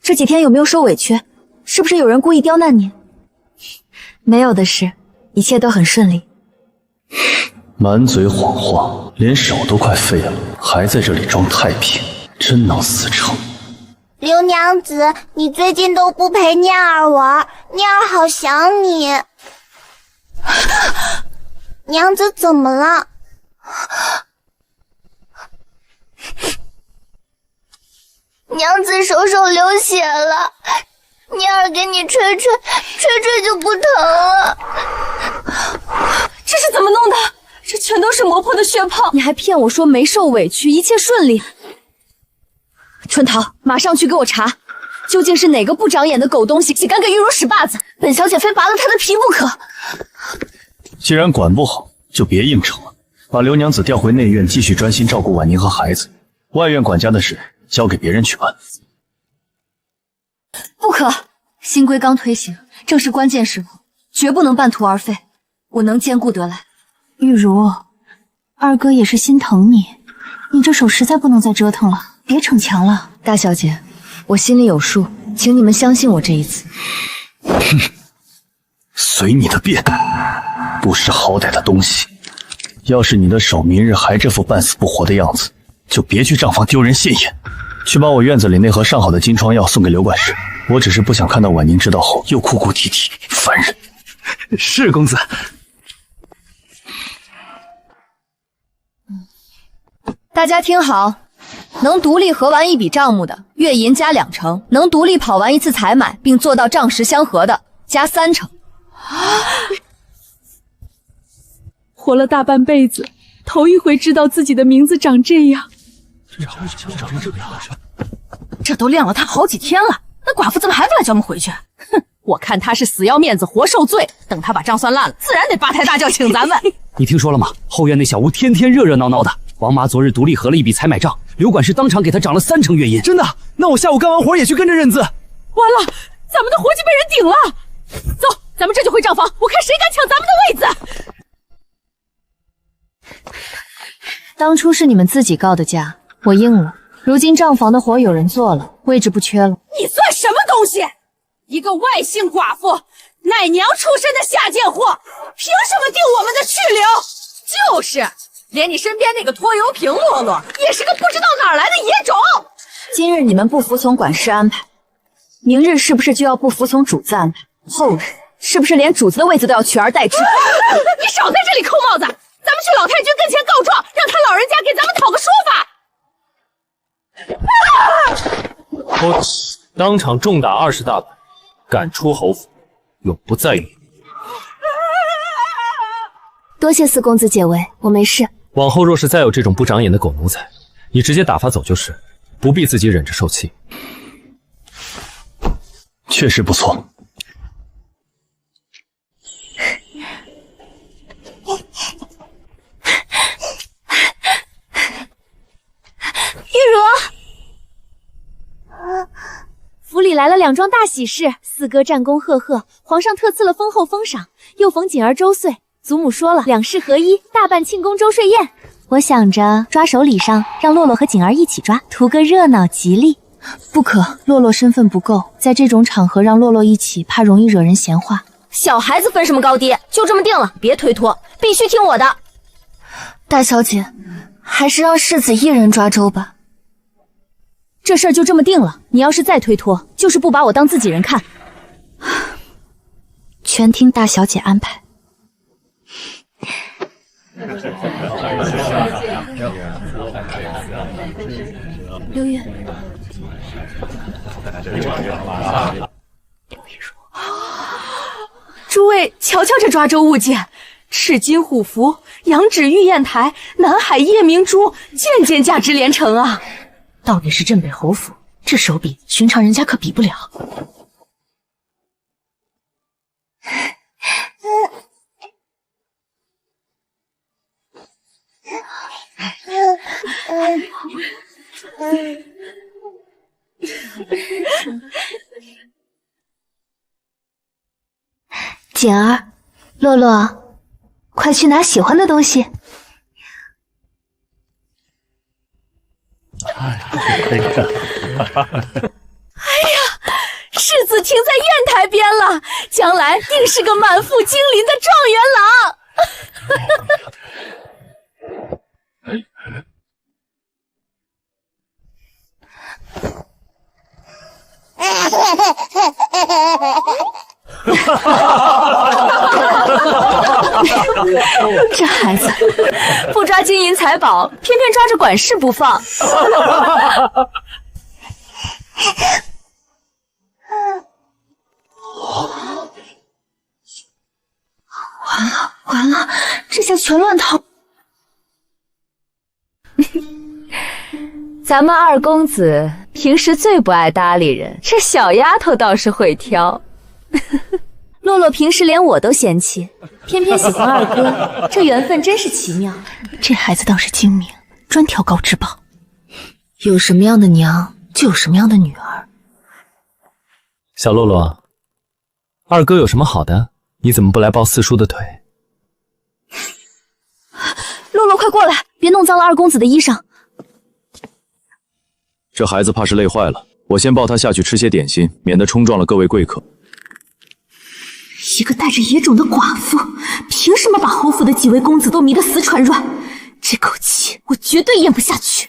这几天有没有受委屈？是不是有人故意刁难你？没有的事，一切都很顺利。满嘴谎话，连手都快废了，还在这里装太平，真能死成。刘娘子，你最近都不陪念儿玩，念儿好想你。娘子怎么了？娘子手流血了，念儿给你吹就不疼了。这是怎么弄的？这全都是磨破的血泡！你还骗我说没受委屈，一切顺利。春桃，马上去给我查，究竟是哪个不长眼的狗东西敢给玉茹使绊子？本小姐非拔了他的皮不可。既然管不好，就别应承了，把刘娘子调回内院，继续专心照顾婉宁和孩子。外院管家的事交给别人去办。不可，新规刚推行，正是关键时刻，绝不能半途而废。我能兼顾得来。玉茹，二哥也是心疼你，你这手实在不能再折腾了，别逞强了。大小姐，我心里有数，请你们相信我这一次。哼，随你的便，不识好歹的东西。要是你的手明日还这副半死不活的样子，就别去账房丢人现眼。去把我院子里那盒上好的金疮药送给刘管事，我只是不想看到婉宁知道后又哭哭啼啼，烦人。是公子。大家听好，能独立核完一笔账目的，月银加2成；能独立跑完一次采买并做到账实相合的，加3成。活了大半辈子，头一回知道自己的名字长这样。这都晾了他好几天了，那寡妇怎么还不来叫我们回去？哼，我看他是死要面子活受罪，等他把账算烂了，自然得八抬大轿请咱们。你听说了吗？后院那小屋天天热热闹闹的。王妈昨日独立核了一笔采买账，刘管事当场给他涨了3成月银。真的？那我下午干完活也去跟着认字。完了，咱们的活计被人顶了。走，咱们这就回账房，我看谁敢抢咱们的位子。当初是你们自己告的假，我应了。如今账房的活有人做了，位置不缺了。你算什么东西？一个外姓寡妇，奶娘出身的下贱货，凭什么定我们的去留？就是，连你身边那个拖油瓶洛洛，也是个不知道哪儿来的野种。今日你们不服从管事安排，明日是不是就要不服从主子安排？后日是不是连主子的位子都要取而代之？你少在这里扣帽子！咱们去老太君跟前告状，让他老人家给咱们讨个说法。我当场重打20大板，赶出侯府，永不再遇。多谢四公子解围，我没事。往后若是再有这种不长眼的狗奴才，你直接打发走就是，不必自己忍着受气。确实不错。玉茹，府里来了2桩大喜事，四哥战功赫赫，皇上特赐了丰厚封赏，又逢锦儿周岁，祖母说了2事合一，大办庆功周岁宴。我想着抓手礼上让洛洛和锦儿一起抓，图个热闹吉利。不可，洛洛身份不够，在这种场合让洛洛一起，怕容易惹人闲话。小孩子分什么高低，就这么定了，别推脱，必须听我的。大小姐，还是让世子一人抓周吧。这事儿就这么定了，你要是再推脱，就是不把我当自己人看。全听大小姐安排。刘月，诸位瞧瞧这抓周物件，赤金虎符、羊脂玉砚台、南海夜明珠，件件价值连城啊！到底是镇北侯府，这手笔寻常人家可比不了。锦儿，洛洛，快去拿喜欢的东西。哎呀，世子停在砚台边了，将来定是个满腹经绫的状元郎。这孩子不抓金银财宝，偏偏抓着管事不放。完了，这下全乱套。咱们二公子平时最不爱搭理人，这小丫头倒是会挑。洛洛平时连我都嫌弃，偏偏喜欢二哥，这缘分真是奇妙。这孩子倒是精明，专挑高质宝。有什么样的娘，就有什么样的女儿。小洛洛，二哥有什么好的？你怎么不来抱四叔的腿？洛洛，快过来，别弄脏了二公子的衣裳。这孩子怕是累坏了，我先抱他下去吃些点心，免得冲撞了各位贵客。一个带着野种的寡妇，凭什么把侯府的几位公子都迷得死喘软？这口气我绝对咽不下去。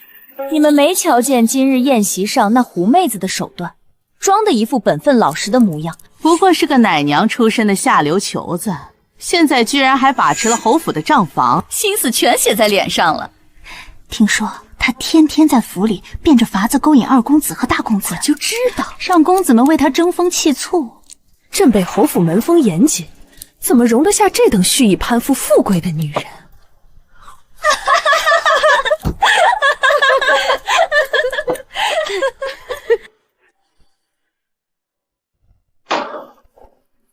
你们没瞧见今日宴席上那狐妹子的手段，装的一副本分老实的模样。不过是个奶娘出身的下流球子，现在居然还把持了侯府的账房，心思全写在脸上了。听说他天天在府里变着法子勾引二公子和大公子，就知道让公子们为他争风气促。镇北侯府门风严谨，怎么容得下这等蓄意攀附富贵的女人？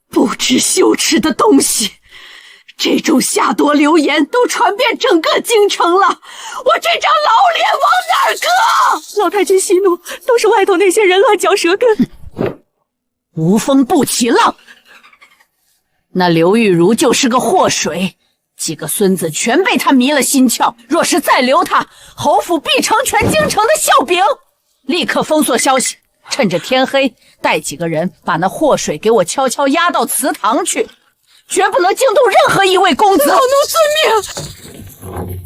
不知羞耻的东西！这种下夺流言都传遍整个京城了，我这张老脸往哪儿搁？老太君息怒，都是外头那些人乱嚼舌根。无风不起浪。那刘玉茹就是个祸水，几个孙子全被他迷了心窍。若是再留他，侯府必成全京城的笑柄。立刻封锁消息，趁着天黑，带几个人把那祸水给我悄悄押到祠堂去，绝不能惊动任何一位公子。老奴遵命。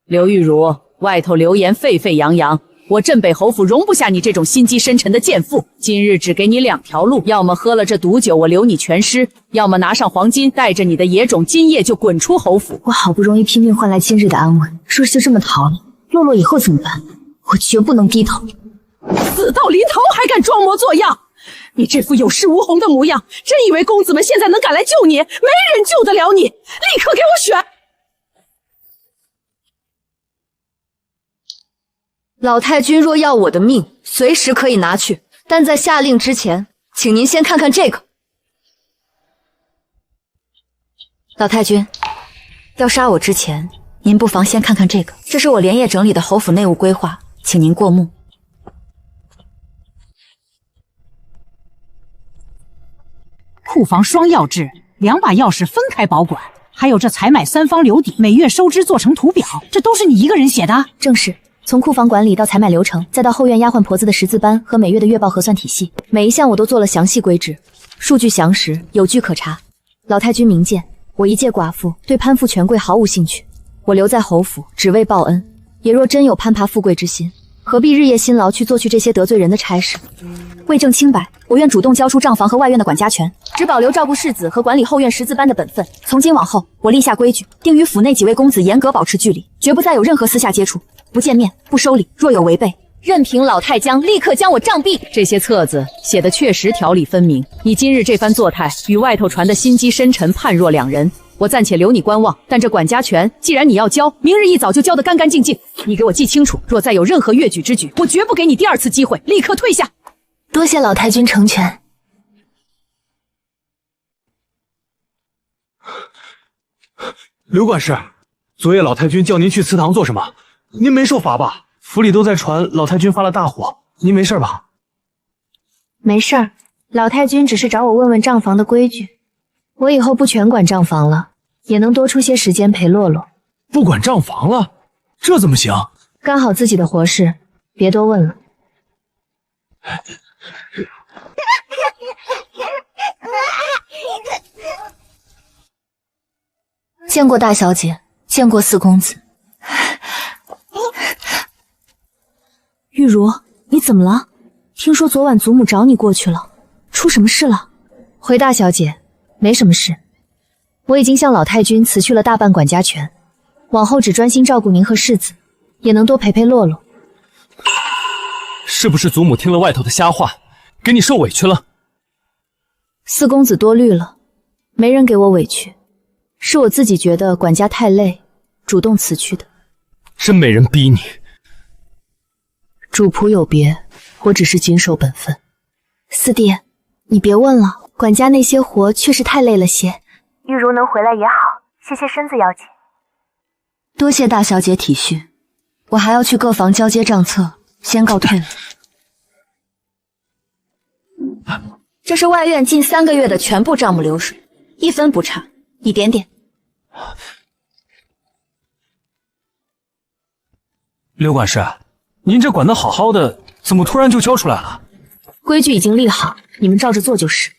刘玉茹，外头流言沸沸扬扬，我镇北侯府容不下你这种心机深沉的贱妇。今日只给你两条路，要么喝了这毒酒我留你全尸，要么拿上黄金，带着你的野种今夜就滚出侯府。我好不容易拼命换来今日的安稳，若是就这么逃了，洛洛以后怎么办？我绝不能低头。死到临头还敢装模作样！你这副有恃无恐的模样，真以为公子们现在能赶来救你？没人救得了你！立刻给我选！老太君若要我的命，随时可以拿去，但在下令之前，请您先看看这个。老太君，要杀我之前，您不妨先看看这个，这是我连夜整理的侯府内务规划，请您过目。库房双钥制，2把钥匙分开保管，还有这采买3方留底，每月收支做成图表，这都是你一个人写的？正是。从库房管理到采买流程，再到后院丫鬟婆子的识字班和每月的月报核算体系，每一项我都做了详细规制，数据详实，有据可查。老太君明鉴，我一介寡妇，对攀附权贵毫无兴趣。我留在侯府，只为报恩。也若真有攀爬富贵之心，何必日夜辛劳去做这些得罪人的差事？为证清白，我愿主动交出账房和外院的管家权，只保留照顾世子和管理后院识字班的本分。从今往后，我立下规矩，定与府内几位公子严格保持距离，绝不再有任何私下接触。不见面，不收礼，若有违背，任凭老太将立刻将我杖毙。这些册子写的确实条理分明，你今日这番作态与外头传的心机深沉判若两人。我暂且留你观望，但这管家权既然你要交，明日一早就交得干干净净。你给我记清楚，若再有任何越矩之举，我绝不给你第二次机会，立刻退下。多谢老太君成全。刘管事，昨夜老太君叫您去祠堂做什么？您没受罚吧？府里都在传老太君发了大火，您没事吧？没事儿，老太君只是找我问问账房的规矩。我以后不全管账房了，也能多出些时间陪洛洛。不管账房了，这怎么行？干好自己的活事，别多问了。见过大小姐，见过四公子。玉茹，你怎么了？听说昨晚祖母找你过去了，出什么事了？回大小姐，没什么事。我已经向老太君辞去了大半管家权，往后只专心照顾您和世子，也能多陪陪洛洛。是不是祖母听了外头的瞎话，给你受委屈了？四公子多虑了，没人给我委屈，是我自己觉得管家太累，主动辞去的。真没人逼你。主仆有别，我只是谨守本分。四弟，你别问了，管家那些活确实太累了些。玉茹能回来也好，歇歇身子要紧。多谢大小姐体恤，我还要去各房交接账册，先告退了。这是外院近3个月的全部账目流水，一分不差，你点点。刘管事，您这管得好好的，怎么突然就交出来了？规矩已经立好，你们照着做就是。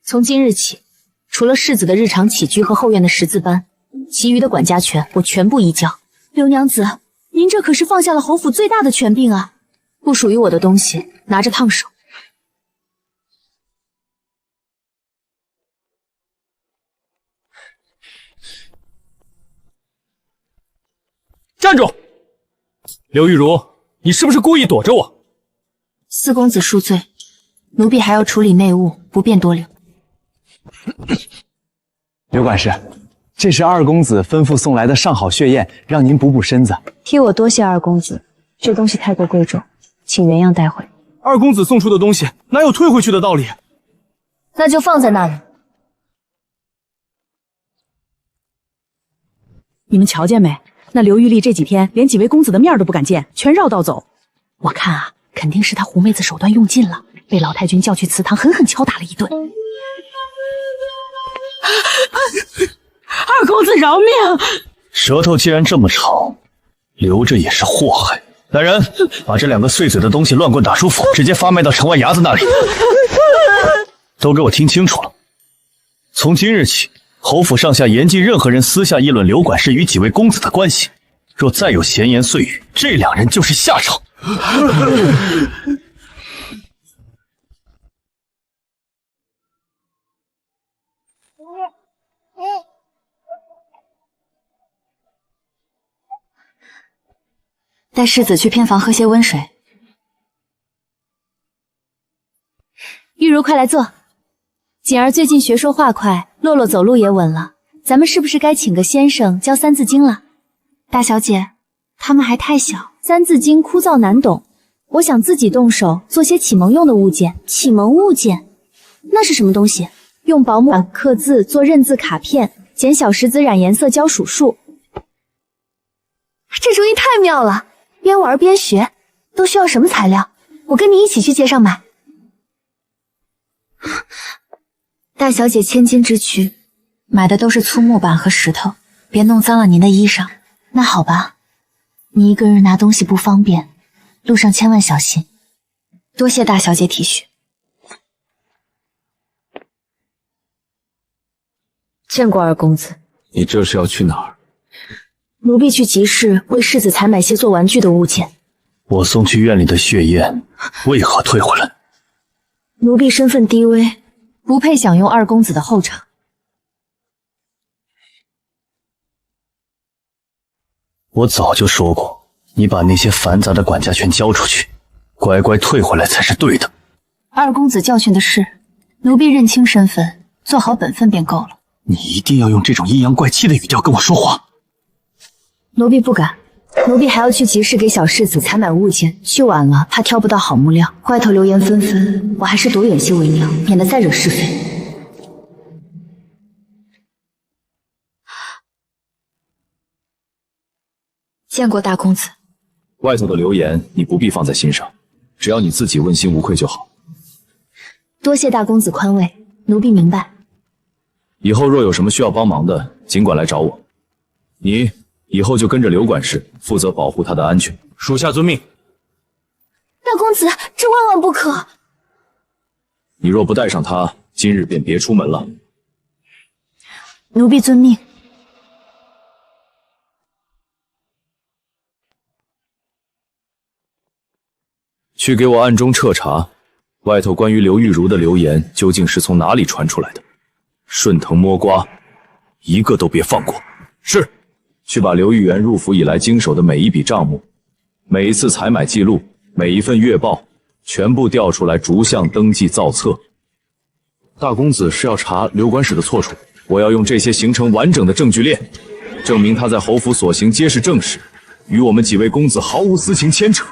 从今日起，除了世子的日常起居和后院的识字班，其余的管家权我全部移交。刘娘子，您这可是放下了侯府最大的权柄啊！不属于我的东西，拿着烫手。站住！刘玉茹，你是不是故意躲着我？四公子恕罪，奴婢还要处理内务，不便多留。刘管事，这是二公子吩咐送来的上好血燕，让您补补身子。替我多谢二公子，这东西太过贵重，请原样带回。二公子送出的东西，哪有退回去的道理？那就放在那里。你们瞧见没？那刘玉丽这几天连几位公子的面都不敢见，全绕道走。我看啊，肯定是她狐妹子手段用尽了，被老太君叫去祠堂狠狠敲打了一顿。二公子饶命！舌头既然这么长，留着也是祸害。来人，把这2个碎嘴的东西乱棍打出府，直接发卖到城外衙子那里。都给我听清楚了，从今日起，侯府上下严禁任何人私下议论刘管事与几位公子的关系，若再有闲言碎语，这2人就是下场。带世子去偏房喝些温水。玉茹，快来坐。锦儿最近学说话快，洛洛走路也稳了，咱们是不是该请个先生教3字经了？大小姐，他们还太小，3字经枯燥难懂，我想自己动手做些启蒙用的物件。启蒙物件？那是什么东西？用薄木刻字做认字卡片，剪小石子染颜色教数数。这主意太妙了，边玩边学。都需要什么材料？我跟你一起去街上买。大小姐千金之躯，买的都是粗木板和石头，别弄脏了您的衣裳。那好吧，你一个人拿东西不方便，路上千万小心。多谢大小姐体恤。见过二公子。你这是要去哪儿？奴婢去集市为世子采买些做玩具的物件。我送去院里的血燕，为何退回来？奴婢身份低微，不配享用二公子的后场。我早就说过，你把那些繁杂的管家权交出去，乖乖退回来才是对的。二公子教训的是，奴婢认清身份，做好本分便够了。你一定要用这种阴阳怪气的语调跟我说话。奴婢不敢，奴婢还要去集市给小世子采买物件，去晚了怕挑不到好木料，外头流言纷纷，我还是躲远些为妙，免得再惹是非。见过大公子。外头的流言你不必放在心上，只要你自己问心无愧就好。多谢大公子宽慰，奴婢明白。以后若有什么需要帮忙的，尽管来找我。你以后就跟着刘管事，负责保护他的安全。属下遵命。大公子，这万万不可！你若不带上他，今日便别出门了。奴婢遵命。去给我暗中彻查，外头关于刘玉茹的流言究竟是从哪里传出来的？顺藤摸瓜，一个都别放过。是。去把刘玉元入府以来经手的每一笔账目、每一次采买记录、每一份月报，全部调出来逐项登记造册。大公子是要查刘管使的错处，我要用这些形成完整的证据链，证明他在侯府所行皆是正事，与我们几位公子毫无私情牵扯。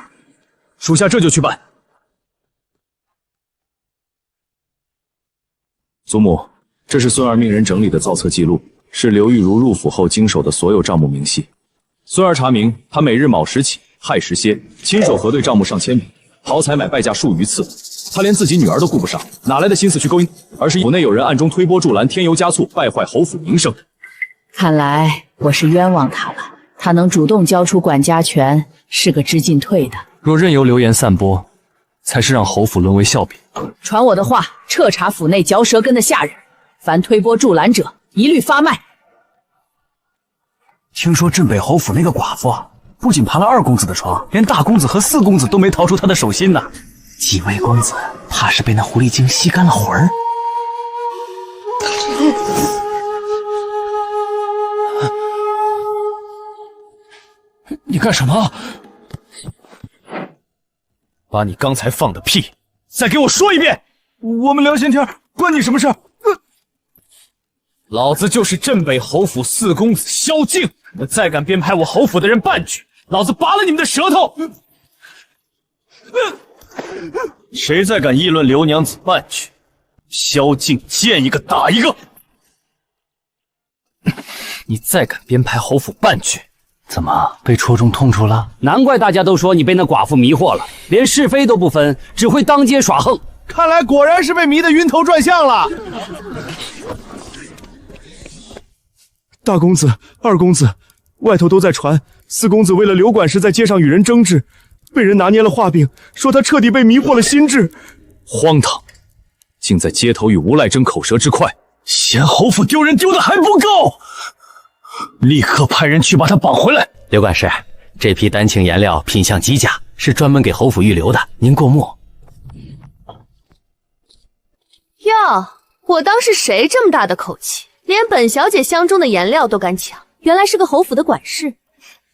属下这就去办。祖母，这是孙儿命人整理的造册记录，是刘玉茹入府后经手的所有账目明细。孙儿查明，他每日卯时起，亥时歇，亲手核对账目上千笔，豪采买败价数余次。他连自己女儿都顾不上，哪来的心思去勾引？而是府内有人暗中推波助澜，添油加醋，败坏侯府名声。看来我是冤枉他了。他能主动交出管家权，是个知进退的。若任由流言散播，才是让侯府沦为笑柄。传我的话，彻查府内嚼舌根的下人，凡推波助澜者，一律发卖。听说镇北侯府那个寡妇啊，不仅爬了二公子的床，连大公子和四公子都没逃出他的手心呢。几位公子怕是被那狐狸精吸干了魂儿。你干什么？把你刚才放的屁再给我说一遍！我们聊闲天，关你什么事？老子就是镇北侯府四公子萧敬，你们再敢编排我侯府的人半句，老子拔了你们的舌头！谁再敢议论刘娘子半句，萧敬见一个打一个！你再敢编排侯府半句，怎么被戳中痛处了？难怪大家都说你被那寡妇迷惑了，连是非都不分，只会当街耍横。看来果然是被迷得晕头转向了。大公子、二公子，外头都在传，四公子为了刘管事在街上与人争执，被人拿捏了画柄，说他彻底被迷惑了心智。荒唐！竟在街头与无赖争口舌之快，嫌侯府丢人丢的还不够！立刻派人去把他绑回来。刘管事，这批丹青颜料品相极佳，是专门给侯府预留的，您过目。哟，我当是谁这么大的口气，连本小姐相中的颜料都敢抢，原来是个侯府的管事。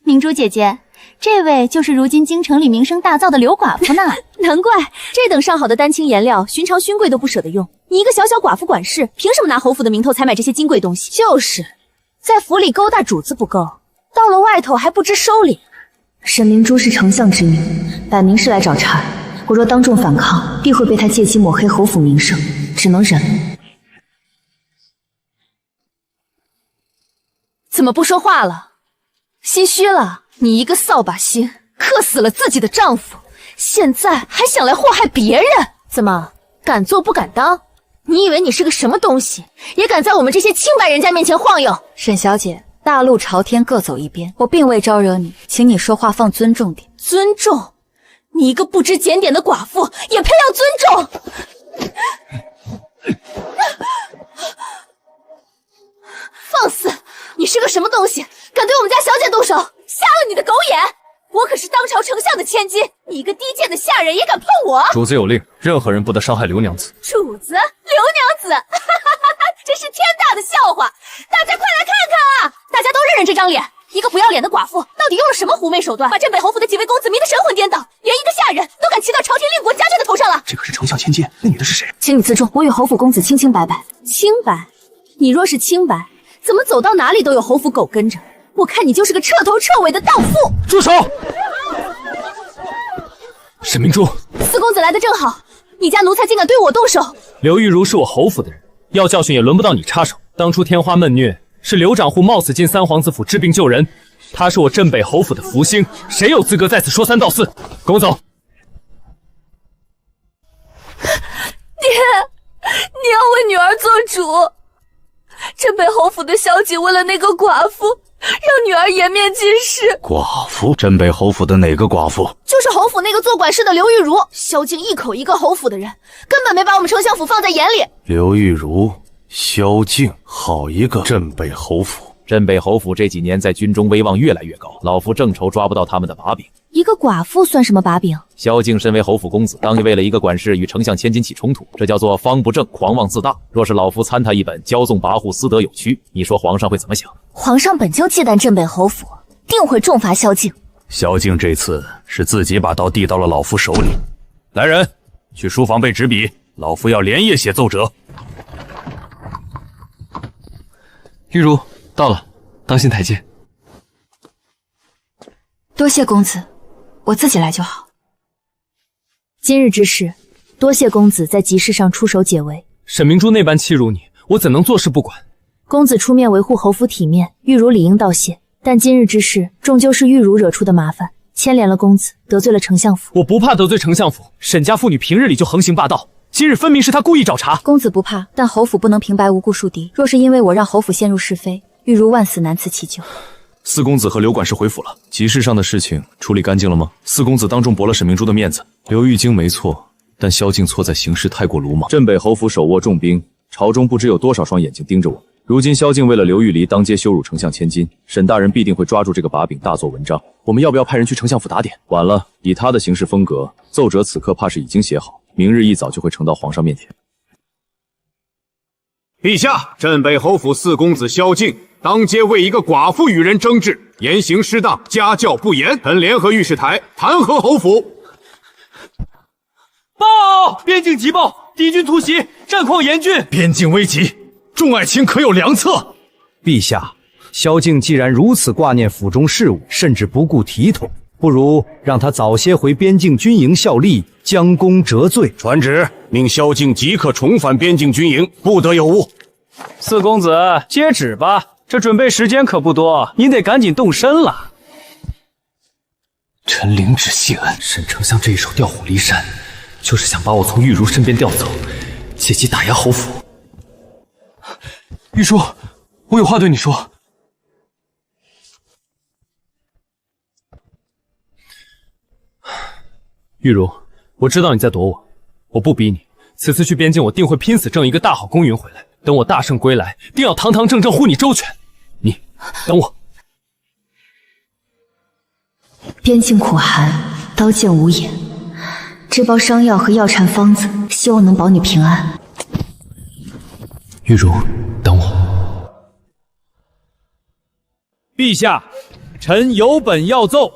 明珠姐姐，这位就是如今京城里名声大噪的刘寡妇呢。难怪这等上好的丹青颜料，寻常勋贵都不舍得用，你一个小小寡妇管事，凭什么拿侯府的名头采买这些金贵东西？就是在府里勾搭主子不够，到了外头还不知收敛。沈明珠是丞相之女，摆明是来找茬，我若当众反抗，必会被他借机抹黑侯府名声，只能忍。怎么不说话了？心虚了？你一个扫把星，克死了自己的丈夫，现在还想来祸害别人？怎么敢做不敢当？你以为你是个什么东西，也敢在我们这些清白人家面前晃悠？沈小姐，大路朝天，各走一边。我并未招惹你，请你说话放尊重点。尊重？你一个不知检点的寡妇，也配要尊重？放肆！你是个什么东西，敢对我们家小姐动手？瞎了你的狗眼！我可是当朝丞相的千金，你一个低贱的下人也敢碰我？主子有令，任何人不得伤害刘娘子。主子，刘娘子，这是天大的笑话！大家快来看看啊！大家都认认这张脸，一个不要脸的寡妇，到底用了什么狐媚手段，把镇北侯府的几位公子迷得神魂颠倒，连一个下人都敢骑到朝廷令国家眷的头上了？这可是丞相千金，那女的是谁？请你自重，我与侯府公子清清白白。清白？你若是清白，怎么走到哪里都有侯府狗跟着？我看你就是个彻头彻尾的荡妇！住手！沈明珠，四公子来的正好，你家奴才竟敢对我动手！刘玉茹是我侯府的人，要教训也轮不到你插手。当初天花闷虐，是刘长户冒死进三皇子府治病救人，他是我镇北侯府的福星，谁有资格在此说三道四？跟我走。你要为女儿做主。镇北侯府的小姐为了那个寡妇，让女儿颜面尽失。寡妇？镇北侯府的哪个寡妇？就是侯府那个做管事的刘玉茹。萧敬一口一个侯府的人，根本没把我们丞相府放在眼里。刘玉茹、萧敬，好一个镇北侯府！镇北侯府这几年在军中威望越来越高，老夫正愁抓不到他们的把柄。一个寡妇算什么把柄？萧敬身为侯府公子，当夜为了一个管事与丞相千金起冲突，这叫做方不正，狂妄自大。若是老夫参他一本，骄纵跋扈，私德有屈，你说皇上会怎么想？皇上本就忌惮镇北侯府，定会重罚萧敬。萧敬这次是自己把刀递到了老夫手里。来人，去书房备纸笔，老夫要连夜写奏折。玉茹到了，当心台阶。多谢公子，我自己来就好。今日之事，多谢公子在急事上出手解围。沈明珠那般欺辱你，我怎能坐视不管？公子出面维护侯府体面，玉茹理应道谢。但今日之事，终究是玉茹惹出的麻烦，牵连了公子，得罪了丞相府。我不怕得罪丞相府，沈家妇女平日里就横行霸道，今日分明是他故意找茬。公子不怕，但侯府不能平白无故树敌。若是因为我让侯府陷入是非，玉茹万死难辞其咎。四公子和刘管事回府了，集市上的事情处理干净了吗？四公子当众驳了沈明珠的面子，刘玉京没错，但萧敬错在行事太过鲁莽。镇北侯府手握重兵，朝中不知有多少双眼睛盯着我。如今萧敬为了刘玉离当街羞辱丞相千金，沈大人必定会抓住这个把柄大做文章。我们要不要派人去丞相府打点？晚了，以他的行事风格，奏折此刻怕是已经写好，明日一早就会呈到皇上面前。陛下，镇北侯府四公子萧敬当街为一个寡妇与人争执，言行失当，家教不严，臣联合御史台弹劾侯府。报！边境急报，敌军突袭，战况严峻，边境危急，众爱卿可有良策？陛下，萧敬既然如此挂念府中事务，甚至不顾体统，不如让他早些回边境军营效力，将功折罪。传旨，命萧敬即刻重返边境军营，不得有误。四公子，接旨吧，这准备时间可不多，您得赶紧动身了。臣领旨谢恩。沈丞相这一手调虎离山，就是想把我从玉茹身边调走，借机打压侯府。玉叔，我有话对你说。玉茹，我知道你在躲我，我不逼你。此次去边境，我定会拼死挣一个大好公允回来。等我大胜归来，定要堂堂正正护你周全。你等我。边境苦寒，刀剑无眼，这包伤药和药膳方子，希望能保你平安。玉茹，等我。陛下，臣有本要奏。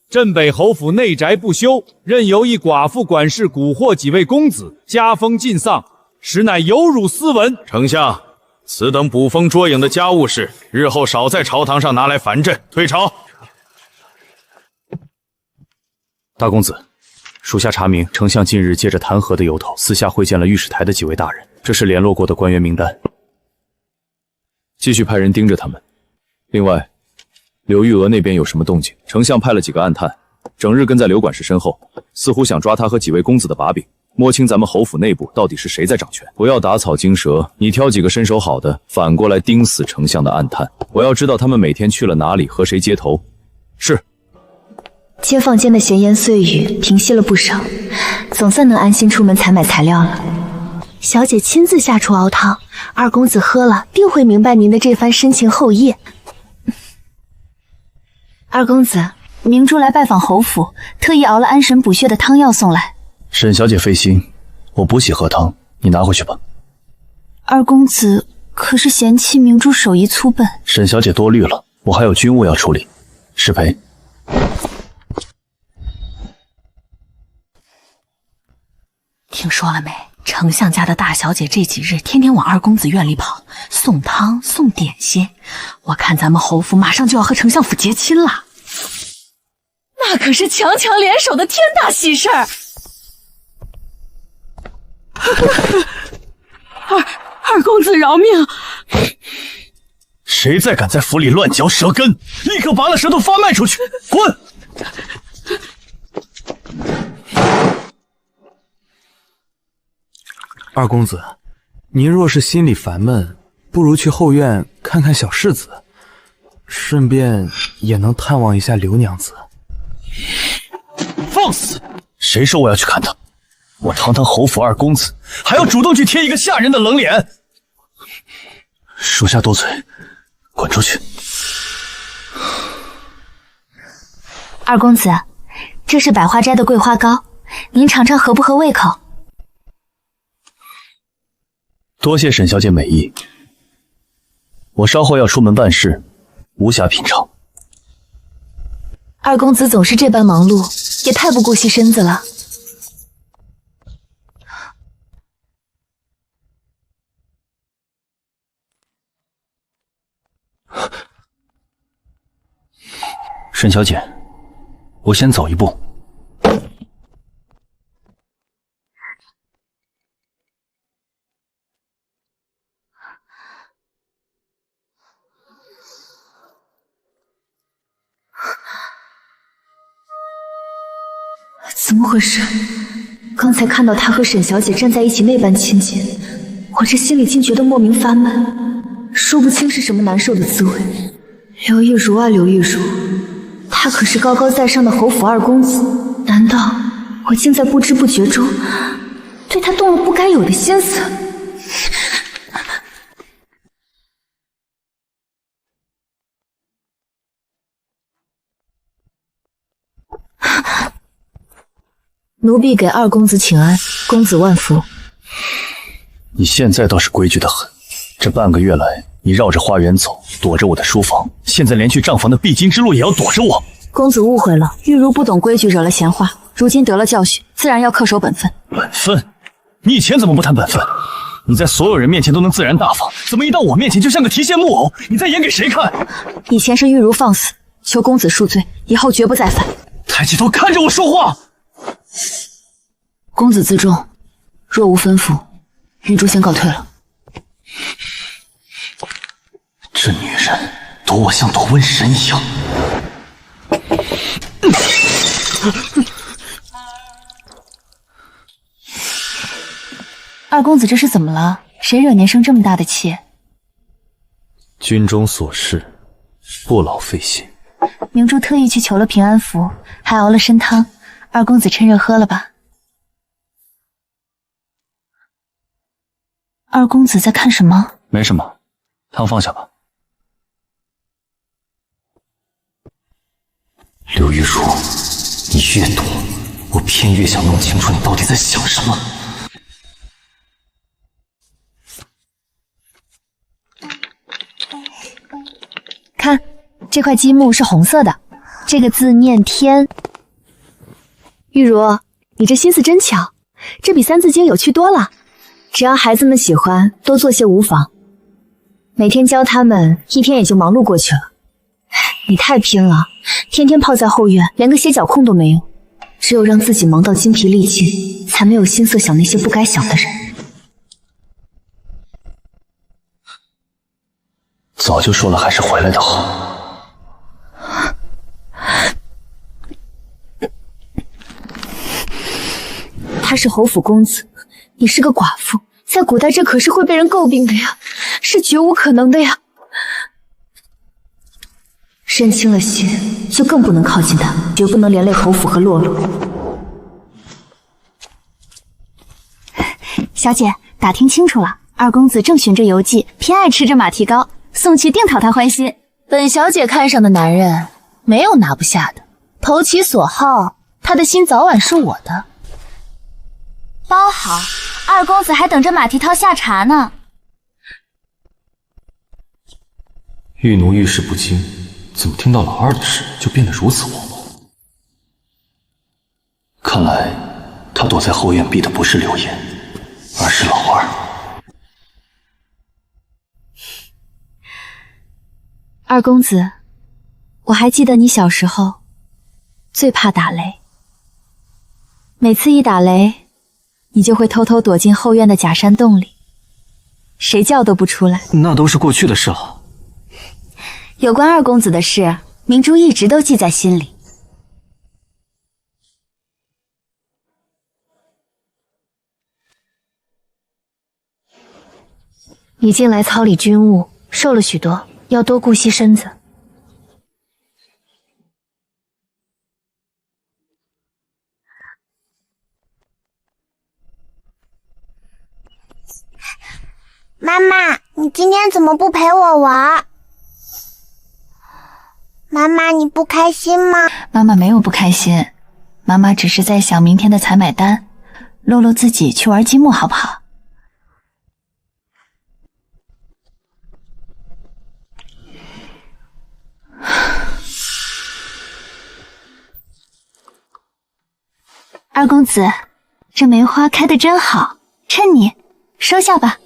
镇北侯府内宅不修，任由一寡妇管事蛊惑几位公子，家风尽丧，实乃有辱斯文。丞相，此等捕风捉影的家务事，日后少在朝堂上拿来烦朕。退朝。大公子，属下查明，丞相近日借着弹劾的由头，私下会见了御史台的几位大人，这是联络过的官员名单。继续派人盯着他们。另外，刘玉娥那边有什么动静？丞相派了几个暗探，整日跟在刘管事身后，似乎想抓他和几位公子的把柄，摸清咱们侯府内部到底是谁在掌权。不要打草惊蛇，你挑几个身手好的，反过来盯死丞相的暗探。我要知道他们每天去了哪里，和谁接头。是。街坊间的闲言碎语平息了不少，总算能安心出门采买材料了。小姐亲自下厨熬汤，二公子喝了定会明白您的这番深情厚谊。二公子，明珠来拜访侯府，特意熬了安神补血的汤药送来。沈小姐费心，我不喜喝汤，你拿回去吧。二公子可是嫌弃明珠手艺粗笨？沈小姐多虑了，我还有军务要处理。失陪。听说了没？丞相家的大小姐这几日天天往二公子院里跑，送汤送点心。我看咱们侯府马上就要和丞相府结亲了，那可是强强联手的天大喜事儿。二公子饶命！谁再敢在府里乱嚼舌根，立刻拔了舌头发卖出去！滚！二公子，您若是心里烦闷，不如去后院看看小世子，顺便也能探望一下刘娘子。放肆！谁说我要去看他？我堂堂侯府二公子，还要主动去贴一个下人的冷脸？属下多嘴，滚出去！二公子，这是百花斋的桂花糕，您尝尝合不合胃口？多谢沈小姐美意，我稍后要出门办事，无暇品尝。二公子总是这般忙碌，也太不顾惜身子了。沈小姐，我先走一步。怎么回事？刚才看到他和沈小姐站在一起那般亲近，我这心里竟觉得莫名发闷，说不清是什么难受的滋味。刘亦如啊，刘亦如，他可是高高在上的侯府二公子，难道我竟在不知不觉中对他动了不该有的心思？奴婢给二公子请安，公子万福。你现在倒是规矩的很，这半个月来，你绕着花园走，躲着我的书房，现在连去账房的必经之路也要躲着我。公子误会了，玉如不懂规矩，惹了闲话，如今得了教训，自然要恪守本分。本分？你以前怎么不谈本分？你在所有人面前都能自然大方，怎么一到我面前就像个提线木偶？你在演给谁看？以前是玉如放肆，求公子恕罪，以后绝不再犯。抬起头看着我说话。公子自重，若无吩咐，玉珠先告退了。这女人躲我像躲瘟神一样。二公子这是怎么了？谁惹您生这么大的气？军中琐事，不劳费心。明珠特意去求了平安符，还熬了参汤，二公子趁热喝了吧。二公子在看什么？没什么，汤放下吧。刘玉茹，你越躲，我偏越想弄清楚你到底在想什么。看，这块积木是红色的，这个字念天。玉茹，你这心思真巧，这比三字经有趣多了。只要孩子们喜欢，多做些无妨。每天教他们，一天也就忙碌过去了。你太拼了，天天泡在后院，连个歇脚空都没有。只有让自己忙到筋疲力尽，才没有心思想那些不该想的人。早就说了，还是回来的好。他是侯府公子，你是个寡妇，在古代这可是会被人诟病的呀，是绝无可能的呀。认清了心，就更不能靠近他，绝不能连累侯府和洛洛。小姐，打听清楚了，二公子正寻着游记，偏爱吃这马蹄糕，送去定讨他欢心。本小姐看上的男人，没有拿不下的，投其所好，他的心早晚是我的。包好，二公子还等着马蹄涛下茶呢。玉奴遇事不惊，怎么听到老二的事就变得如此惶惶？看来他躲在后院避的不是流言，而是老二。二公子，我还记得你小时候最怕打雷，每次一打雷，你就会偷偷躲进后院的假山洞里，谁叫都不出来。那都是过去的事了。有关二公子的事，明珠一直都记在心里。你近来操理军务，瘦了许多，要多顾惜身子。妈妈，你今天怎么不陪我玩？妈妈，你不开心吗？妈妈没有不开心，妈妈只是在想明天的采买单，露露自己去玩积木好不好？二公子，这梅花开得真好，趁你收下吧。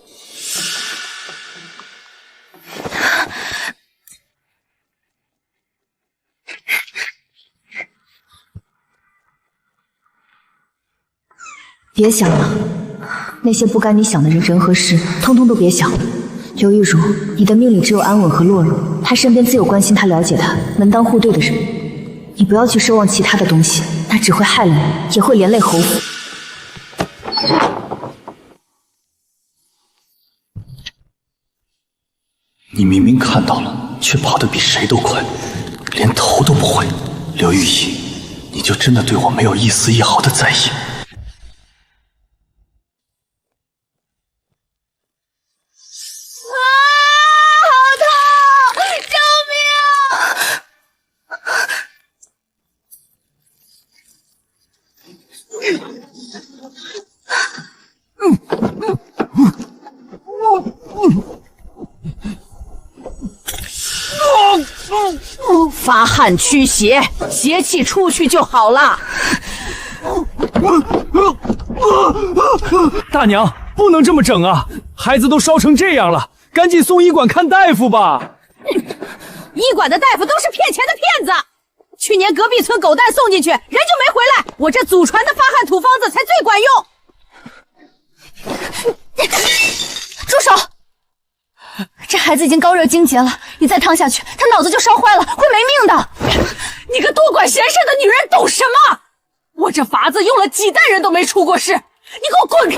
别想了，那些不该你想的人和事，通通都别想。刘玉茹，你的命里只有安稳和洛若，他身边自有关心他、了解他、门当户对的人。你不要去奢望其他的东西，那只会害了你，也会连累侯府。你明明看到了，却跑得比谁都快，连头都不回。刘玉仪，你就真的对我没有一丝一毫的在意？发汗驱邪，邪气出去就好了。大娘，不能这么整啊！孩子都烧成这样了，赶紧送医馆看大夫吧。医馆的大夫都是骗钱的骗子。去年隔壁村狗蛋送进去，人就没回来，我这祖传的发汗土方子才最管用。住手！这孩子已经高热惊厥了，你再烫下去，他脑子就烧坏了，会没命的。你个多管闲事的女人懂什么？我这法子用了几代人都没出过事，你给我滚开！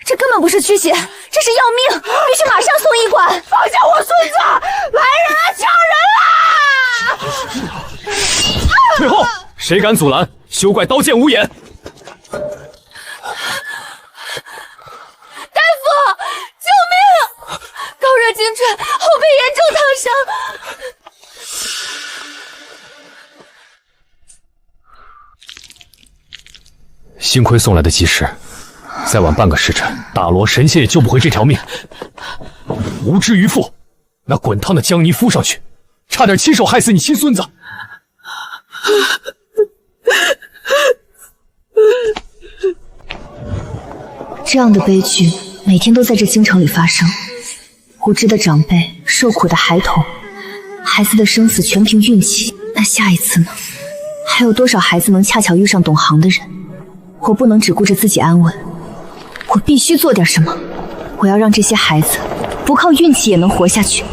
这根本不是驱邪，这是要命，必须马上送医馆。放下我孙子！来人啊，抢人啦！退后！谁敢阻拦，休怪刀剑无眼！大夫，救命！高热惊厥，后背严重烫伤。幸亏送来的及时，再晚半个时辰，大罗神仙也救不回这条命。无知渔妇，那滚烫的姜泥敷上去，差点亲手害死你亲孙子。这样的悲剧每天都在这京城里发生，无知的长辈，受苦的孩童，孩子的生死全凭运气。那下一次呢？还有多少孩子能恰巧遇上懂行的人？我不能只顾着自己安稳，我必须做点什么。我要让这些孩子不靠运气也能活下去。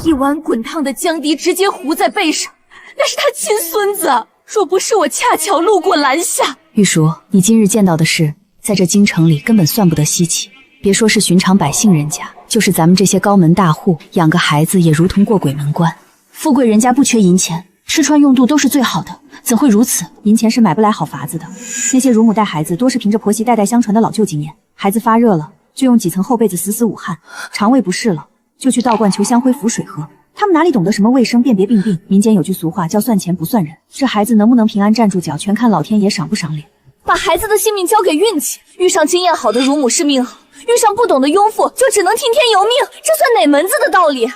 一碗滚烫的姜泥直接糊在背上，那是他亲孙子。若不是我恰巧路过拦下，玉茹，你今日见到的事，在这京城里根本算不得稀奇。别说是寻常百姓人家，就是咱们这些高门大户，养个孩子也如同过鬼门关。富贵人家不缺银钱，吃穿用度都是最好的，怎会如此？银钱是买不来好法子的。那些乳母带孩子多是凭着婆媳代代相传的老旧经验，孩子发热了，就用几层厚被子死死捂汗；肠胃不适了，就去倒灌求香灰符水喝。他们哪里懂得什么卫生辨别病病？民间有句俗话叫算钱不算人，这孩子能不能平安站住脚，全看老天爷赏不赏脸。把孩子的性命交给运气，遇上经验好的乳母是命好，遇上不懂的庸妇，就只能听天由命，这算哪门子的道理？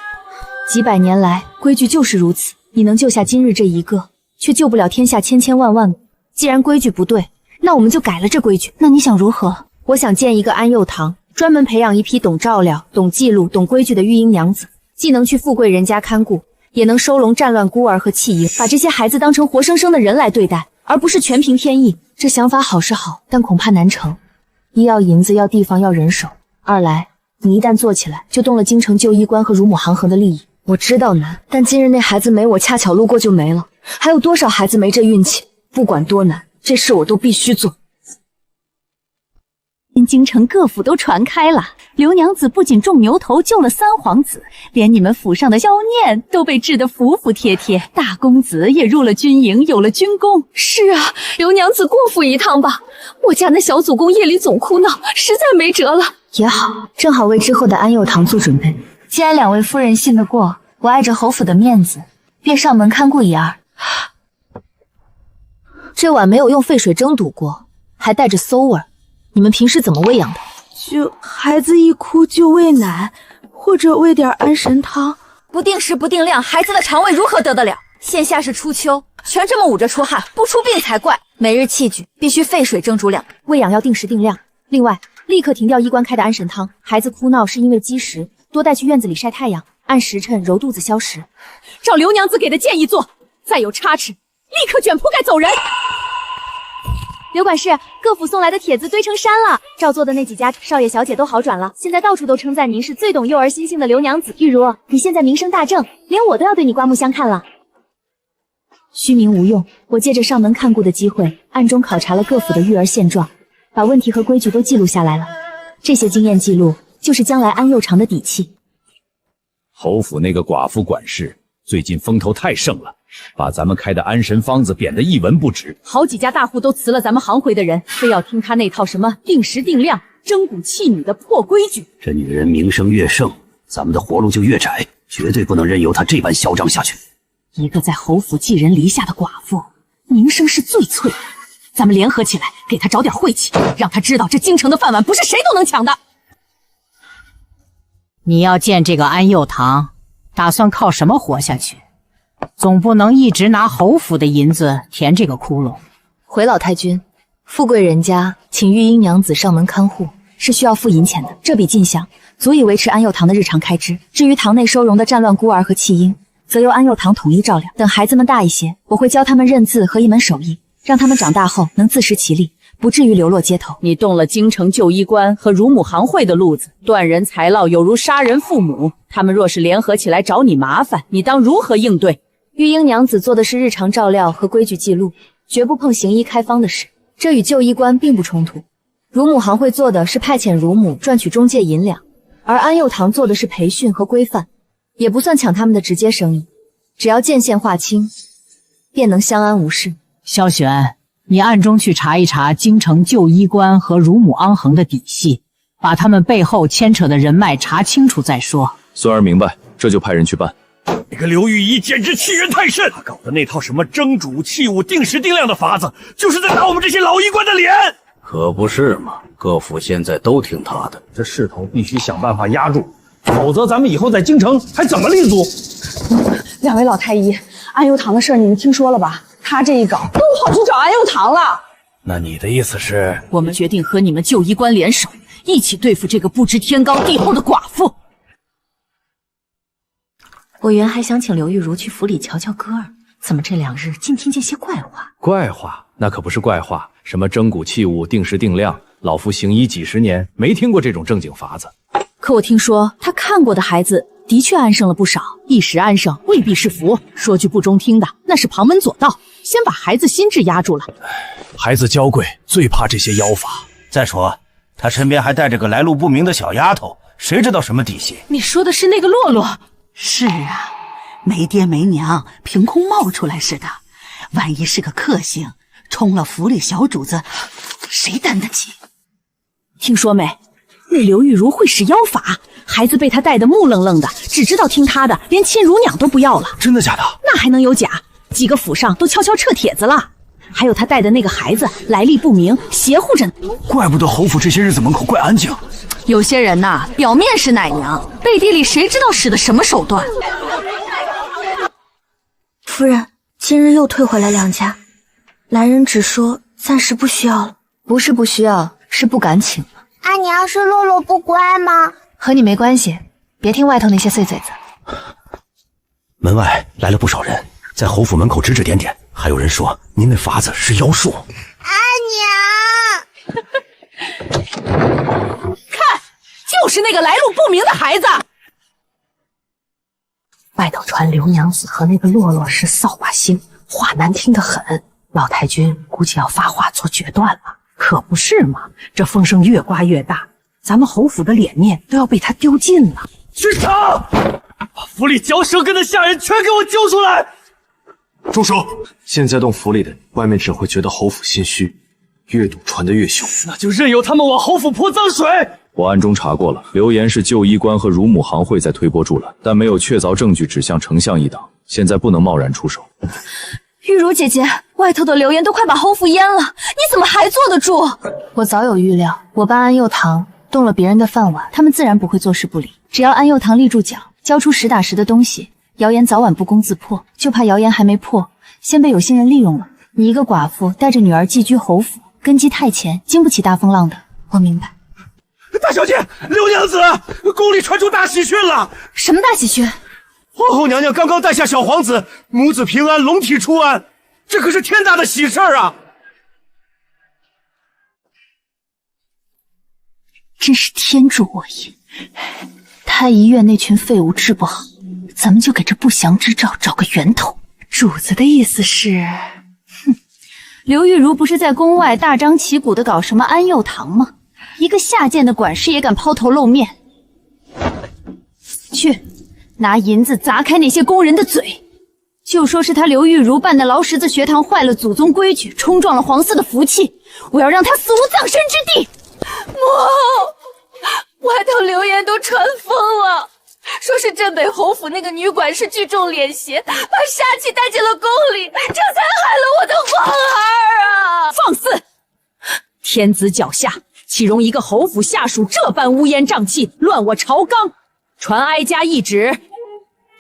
几百年来，规矩就是如此。你能救下今日这一个，却救不了天下千千万万个。既然规矩不对，那我们就改了这规矩。那你想如何？我想建一个安幼堂，专门培养一批懂照料、懂记录、懂规矩的育婴娘子，既能去富贵人家看顾，也能收容战乱孤儿和弃婴，把这些孩子当成活生生的人来对待，而不是全凭天意。这想法好是好，但恐怕难成。一要银子，要地方，要人手；二来，你一旦做起来，就动了京城旧医官和乳母行衡的利益。我知道难，但今日那孩子没我恰巧路过就没了，还有多少孩子没这运气？不管多难，这事我都必须做。京城各府都传开了，刘娘子不仅种牛头救了三皇子，连你们府上的妖孽都被治得服服帖帖。大公子也入了军营，有了军功。是啊，刘娘子过府一趟吧，我家那小祖公夜里总哭闹，实在没辙了。也好，正好为之后的安幼堂做准备。既然两位夫人信得过，我碍着侯府的面子，便上门看顾一二。这碗没有用沸水蒸煮过，还带着馊味儿，你们平时怎么喂养的？就孩子一哭就喂奶，或者喂点安神汤。不定时不定量，孩子的肠胃如何得得了？现下是初秋，全这么捂着出汗，不出病才怪。每日器具必须沸水蒸煮2，喂养要定时定量。另外，立刻停掉医官开的安神汤。孩子哭闹是因为积食，多带去院子里晒太阳，按时辰揉肚子消食。照刘娘子给的建议做，再有差池，立刻卷铺盖走人。刘管事，各府送来的帖子堆成山了，照做的那几家少爷小姐都好转了，现在到处都称赞您是最懂幼儿心性的刘娘子。玉茹，你现在名声大振，连我都要对你刮目相看了。虚名无用，我借着上门看顾的机会，暗中考察了各府的育儿现状，把问题和规矩都记录下来了。这些经验记录就是将来安幼堂的底气。侯府那个寡妇管事最近风头太盛了，把咱们开的安神方子贬得一文不值。好几家大户都辞了咱们行会的人，非要听他那套什么定时定量、征蛊弃女的破规矩。这女人名声越盛，咱们的活路就越窄，绝对不能任由她这般嚣张下去。一个在侯府寄人篱下的寡妇，名声是最脆的。咱们联合起来，给她找点晦气，让她知道这京城的饭碗不是谁都能抢的。你要建这个安幼堂，打算靠什么活下去？总不能一直拿侯府的银子填这个窟窿。回老太君，富贵人家请育婴娘子上门看护，是需要付银钱的，这笔进项足以维持安幼堂的日常开支。至于堂内收容的战乱孤儿和弃婴，则由安幼堂统一照料。等孩子们大一些，我会教他们认字和一门手艺，让他们长大后能自食其力，不至于流落街头。你动了京城旧医官和乳母行会的路子，断人财烙有如杀人父母，他们若是联合起来找你麻烦，你当如何应对？育婴娘子做的是日常照料和规矩记录，绝不碰行医开方的事，这与旧医官并不冲突。乳母行会做的是派遣乳母赚取中介银两，而安幼堂做的是培训和规范，也不算抢他们的直接生意，只要界限划清，便能相安无事。萧玄，你暗中去查一查京城旧医官和乳母安衡的底细，把他们背后牵扯的人脉查清楚再说。孙儿明白，这就派人去办。那个刘御医简直欺人太甚，他搞的那套什么蒸煮器物、定时定量的法子，就是在打我们这些老医官的脸。可不是嘛，各府现在都听他的，这势头必须想办法压住，否则咱们以后在京城还怎么立足？两位老太医，安幼堂的事你们听说了吧？他这一搞，都跑去找安幼堂了。那你的意思是？我们决定和你们旧医官联手，一起对付这个不知天高地厚的寡妇。我原还想请刘玉茹去府里瞧瞧歌儿，怎么这2日尽听这些怪话？怪话？那可不是怪话，什么蒸蛊器物、定时定量，老夫行医几十年，没听过这种正经法子。可我听说他看过的孩子的确安生了不少，一时安生未必是福。说句不中听的，那是旁门左道，先把孩子心智压住了。孩子娇贵，最怕这些妖法。再说，他身边还带着个来路不明的小丫头，谁知道什么底细？你说的是那个洛洛？是啊，没爹没娘，凭空冒出来似的。万一是个克星，冲了府里小主子，谁担得起？听说没？那刘玉茹会使妖法，孩子被他带得木愣愣的，只知道听他的，连亲乳娘都不要了。真的假的？那还能有假？几个府上都悄悄撤帖子了。还有他带的那个孩子来历不明，邪乎着呢。怪不得侯府这些日子门口怪安静。有些人呐，表面是奶娘，背地里谁知道使的什么手段？夫人，今日又退回了娘家，来人只说暂时不需要了。不是不需要，是不敢请了。娘是洛洛不乖吗？和你没关系，别听外头那些碎嘴子。门外来了不少人，在侯府门口指指点点，还有人说您那法子是妖术。看，就是那个来路不明的孩子。外头传刘娘子和那个洛洛是扫把星，话难听得很。老太君估计要发话做决断了。可不是嘛，这风声越刮越大，咱们侯府的脸面都要被他丢尽了。去查，把府里嚼舌根的下人全给我揪出来！住手！现在动府里的，外面只会觉得侯府心虚，越赌传得越凶。那就任由他们往侯府泼脏水！我暗中查过了，流言是旧医官和乳母行会在推波助澜，但没有确凿证据指向丞相一党，现在不能贸然出手。玉茹姐姐，外头的流言都快把侯府淹了，你怎么还坐得住？我早有预料，我帮安佑堂动了别人的饭碗，他们自然不会坐视不理。只要安佑堂立住脚，交出实打实的东西，谣言早晚不攻自破。就怕谣言还没破，先被有心人利用了。你一个寡妇带着女儿寄居侯府，根基太浅，经不起大风浪的。我明白。大小姐，刘娘子，宫里传出大喜讯了！什么大喜讯？皇后娘娘刚刚诞下小皇子，母子平安，龙体出安，这可是天大的喜事儿啊！真是天助我也！太医院那群废物治不好，咱们就给这不祥之兆找个源头。主子的意思是，刘玉茹不是在宫外大张旗鼓的搞什么安佑堂吗？一个下贱的管事也敢抛头露面，去拿银子砸开那些宫人的嘴，就说是他刘玉茹办的劳什子学堂坏了祖宗规矩，冲撞了皇嗣的福气，我要让他死无葬身之地。母，外头流言都传疯了，说是镇北侯府那个女管事聚众敛邪，把杀气带进了宫里，这才害了我的皇儿啊！放肆！天子脚下，岂容一个侯府下属这般乌烟瘴气，乱我朝纲？传哀家懿旨，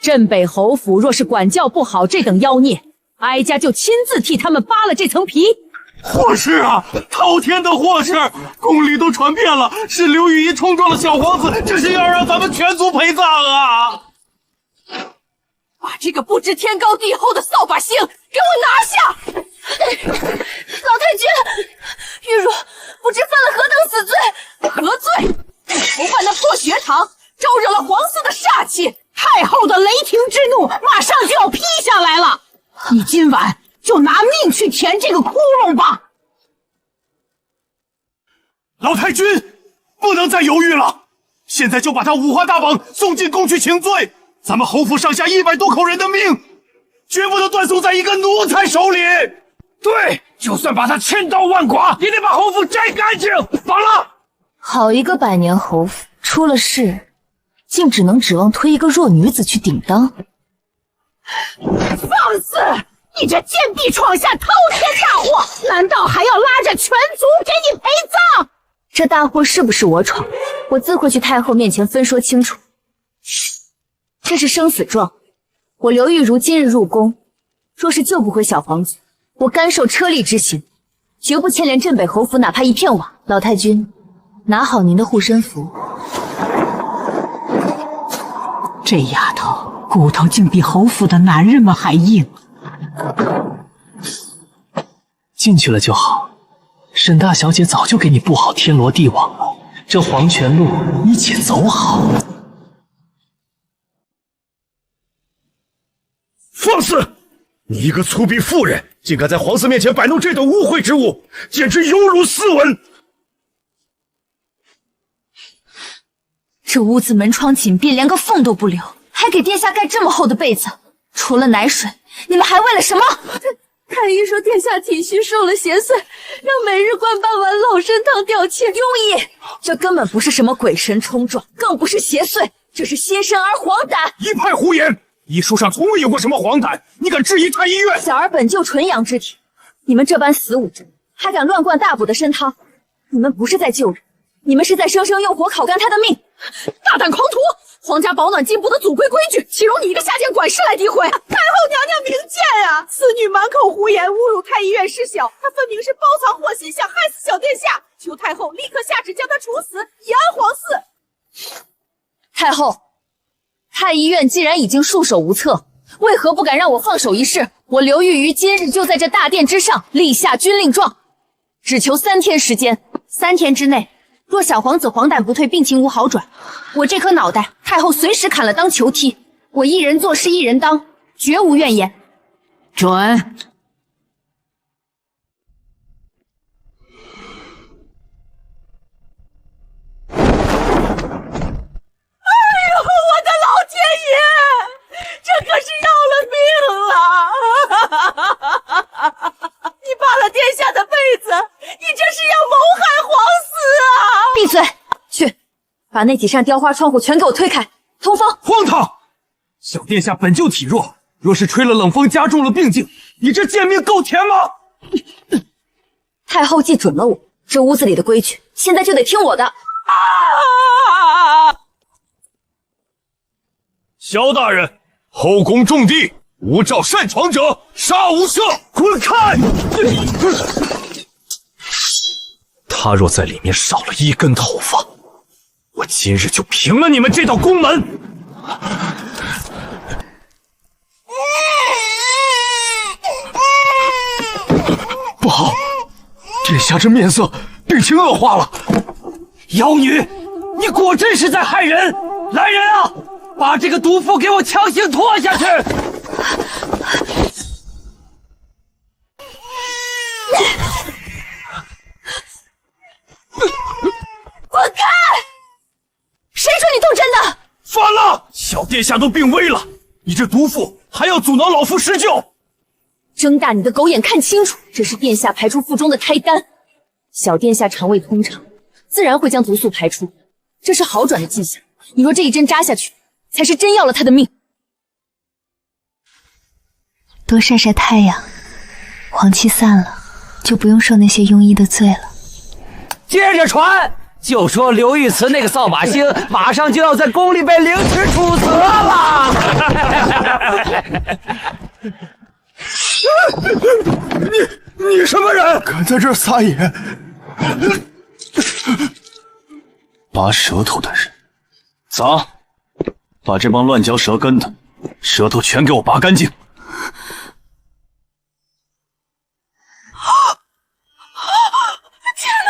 镇北侯府若是管教不好这等妖孽，哀家就亲自替他们扒了这层皮。祸事啊，滔天的祸事，宫里都传遍了，是刘玉仪冲撞了小皇子，这是要让咱们全族陪葬啊！把这个不知天高地厚的扫把星给我拿下！老太君，玉茹不知犯了何等死罪？何罪？筹办那破学堂，招惹了皇嗣的煞气，太后的雷霆之怒马上就要劈下来了。你今晚就拿命去填这个窟窿吧！老太君，不能再犹豫了，现在就把他五花大绑送进宫去请罪。咱们侯府上下100多口人的命，绝不能断送在一个奴才手里。对，就算把他千刀万剐，也得把侯府摘干净。绑了！好一个百年侯府，出了事，竟只能指望推一个弱女子去顶当。放肆！你这贱婢闯下滔天大祸，难道还要拉着全族给你陪葬？这大祸是不是我闯？我自会去太后面前分说清楚。这是生死状，我刘玉茹今日入宫，若是救不回小皇子，我甘受车裂之刑，绝不牵连镇北侯府哪怕一片瓦。老太君，拿好您的护身符。这丫头骨头竟比侯府的男人们还硬。进去了就好，沈大小姐早就给你布好天罗地网了，这黄泉路你且走好。放肆！你一个粗鄙妇人，竟敢在皇嗣面前摆弄这等污秽之物，简直有辱斯文！这屋子门窗紧闭，连个缝都不留，还给殿下盖这么厚的被子，除了奶水，你们还为了什么？太医说殿下体虚受了邪祟，让每日灌8碗老参汤吊沏。庸医，这根本不是什么鬼神冲撞，更不是邪祟，这是邪神儿黄疸。一派胡言！医书上从未有过什么黄疸，你敢质疑太医院？小儿本就纯阳之体，你们这般死武之人，还敢乱灌大补的参汤，你们不是在救人，你们是在生生用火烤干他的命！大胆狂徒！皇家保暖进补的祖规规矩，岂容你一个下贱管事来诋毁？太后娘娘明鉴啊！此女满口胡言，侮辱太医院事小，她分明是包藏祸心，想害死小殿下。求太后立刻下旨将她处死，以安皇嗣。太后，太医院既然已经束手无策，为何不敢让我放手一试？我刘玉于今日就在这大殿之上立下军令状，只求3天时间，3天之内，若小皇子黄疸不退，病情无好转，我这颗脑袋太后随时砍了当球踢。我一人做事一人当，绝无怨言。准。哎呦，我的老天爷，这可是要了命了！你扒了殿下的被子，你这是要谋害皇嗣啊！闭嘴！去，把那几扇雕花窗户全给我推开，通风。荒唐！小殿下本就体弱，若是吹了冷风加重了病境，你这贱命够甜吗？太后既准了我，这屋子里的规矩，现在就得听我的。萧大人，后宫重地，无照擅闯者，杀无赦！滚开！他若在里面少了1根头发，我今日就平了你们这道宫门！不好，殿下这面色，病情恶化了。妖女，你果真是在害人！来人啊，把这个毒妇给我强行拖下去！滚开！谁说你动真的？反了！小殿下都病危了，你这毒妇还要阻挠老夫施救？睁大你的狗眼看清楚，这是殿下排出腹中的胎丹。小殿下肠胃通畅，自然会将毒素排出，这是好转的迹象。你若这一针扎下去，才是真要了他的命。多晒晒太阳，黄气散了，就不用受那些庸医的罪了。接着传，就说刘玉慈那个扫把星马上就要在宫里被凌迟处死了。你什么人？敢在这儿撒野！拔舌头的人，砸！把这帮乱嚼舌根的舌头全给我拔干净！天哪，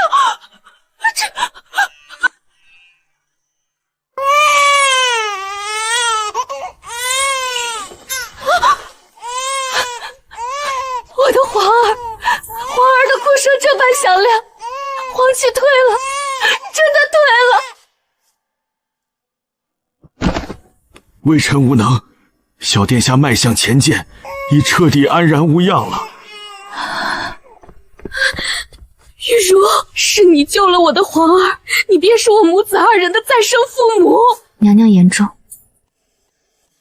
我的皇儿的哭声这般响亮，皇气退了，真的退了。微臣无能，小殿下脉象前见，已彻底安然无恙了。玉茹，是你救了我的皇儿，你便是我母子2人的再生父母。娘娘言重，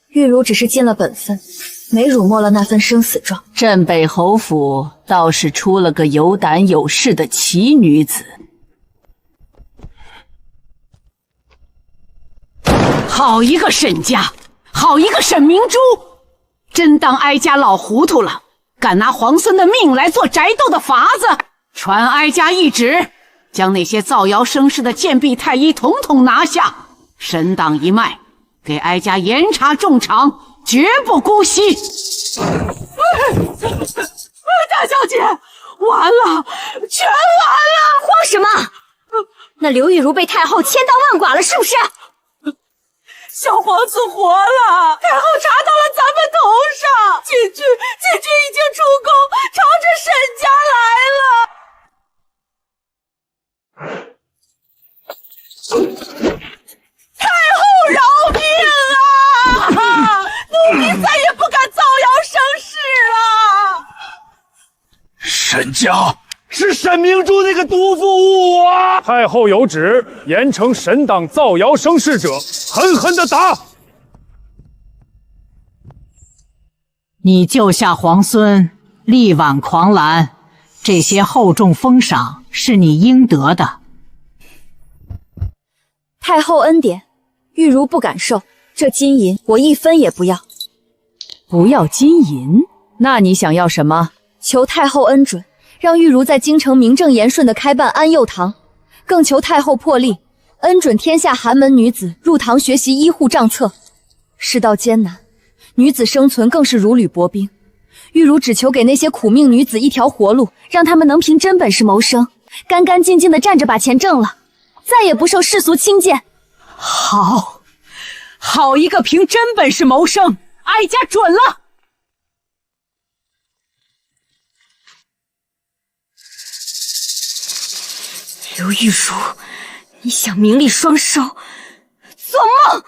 玉茹只是尽了本分，没辱没了那份生死状。镇北侯府倒是出了个有胆有势的奇女子。好一个沈家，好一个沈明珠，真当哀家老糊涂了，敢拿皇孙的命来做宅斗的法子。传哀家懿旨，将那些造谣生事的贱婢太医统统拿下，神党一脉，给哀家严查重赏，绝不姑息。大小姐，完了，全完了！慌什么？那刘玉茹被太后千刀万剐了，是不是？小皇子活了，太后查到了咱们头上，禁军已经出宫，朝着沈家来了。太后饶命啊！奴婢再也不敢造谣生事了。沈家是沈明珠那个毒妇误我！太后有旨，严惩沈党造谣生事者，狠狠的打！你救下皇孙，力挽狂澜，这些厚重封赏是你应得的。太后恩典，玉茹不敢受，这金银我一分也不要。不要金银？那你想要什么？求太后恩准，让玉茹在京城名正言顺地开办安佑堂，更求太后破例，恩准天下寒门女子入堂学习医护账册。世道艰难，女子生存更是如履薄冰。玉茹只求给那些苦命女子一条活路，让她们能凭真本事谋生，干干净净地站着把钱挣了，再也不受世俗轻贱。好，好一个凭真本事谋生，哀家准了。刘玉茹，你想名利双收，做梦！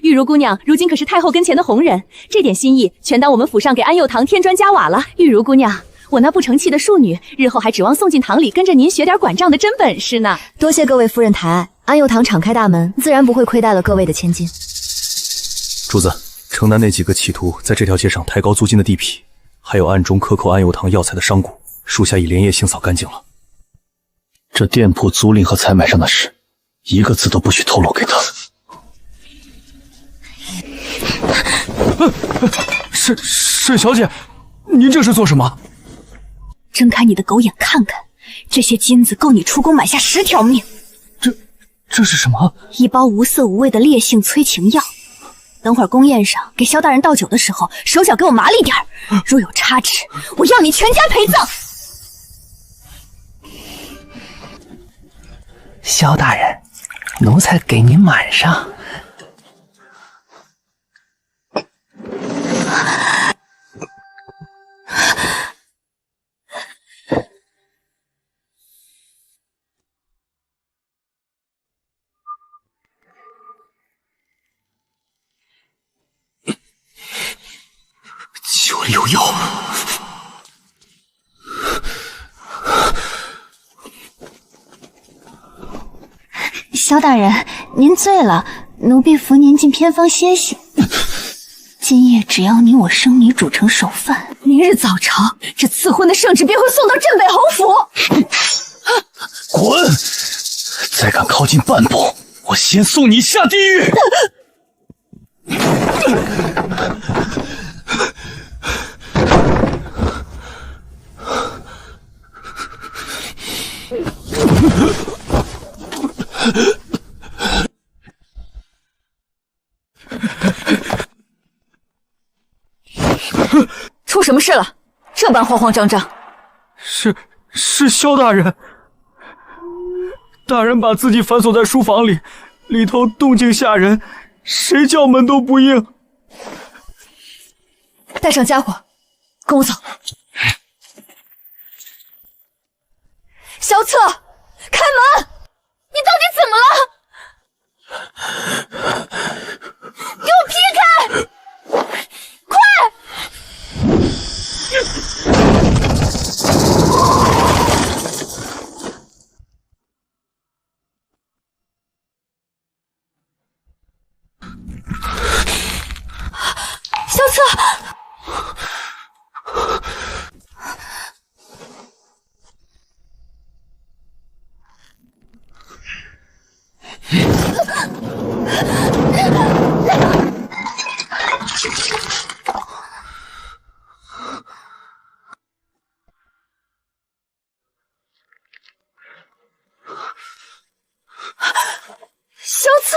玉茹姑娘如今可是太后跟前的红人，这点心意全当我们府上给安佑堂添砖加瓦了。玉茹姑娘，我那不成器的庶女，日后还指望送进堂里跟着您学点管账的真本事呢。多谢各位夫人抬爱，安佑堂敞开大门，自然不会亏待了各位的千金。主子，城南那几个企图在这条街上抬高租金的地痞，还有暗中克扣安佑堂药材的商贾，属下已连夜清扫干净了。这店铺租赁和采买上的事，一个字都不许透露给他。沈小姐，您这是做什么？睁开你的狗眼看看，这些金子够你出宫买下10条命。这是什么？一包无色无味的烈性催情药。等会儿宫宴上给萧大人倒酒的时候，手脚给我麻利点儿，若有差池，我要你全家陪葬。萧大人，奴才给您满上。酒里有药。萧大人，您醉了，奴婢扶您进偏方歇息。今夜只要你我生米煮成熟饭，明日早朝这赐婚的圣旨便会送到镇北侯府。滚！再敢靠近半步，我先送你下地狱！出什么事了？这般慌慌张张。是萧大人。大人把自己反锁在书房里，里头动静吓人，谁叫门都不应。带上家伙，跟我走。萧策，开门！你到底怎么了？给我劈开！快！萧策，萧策，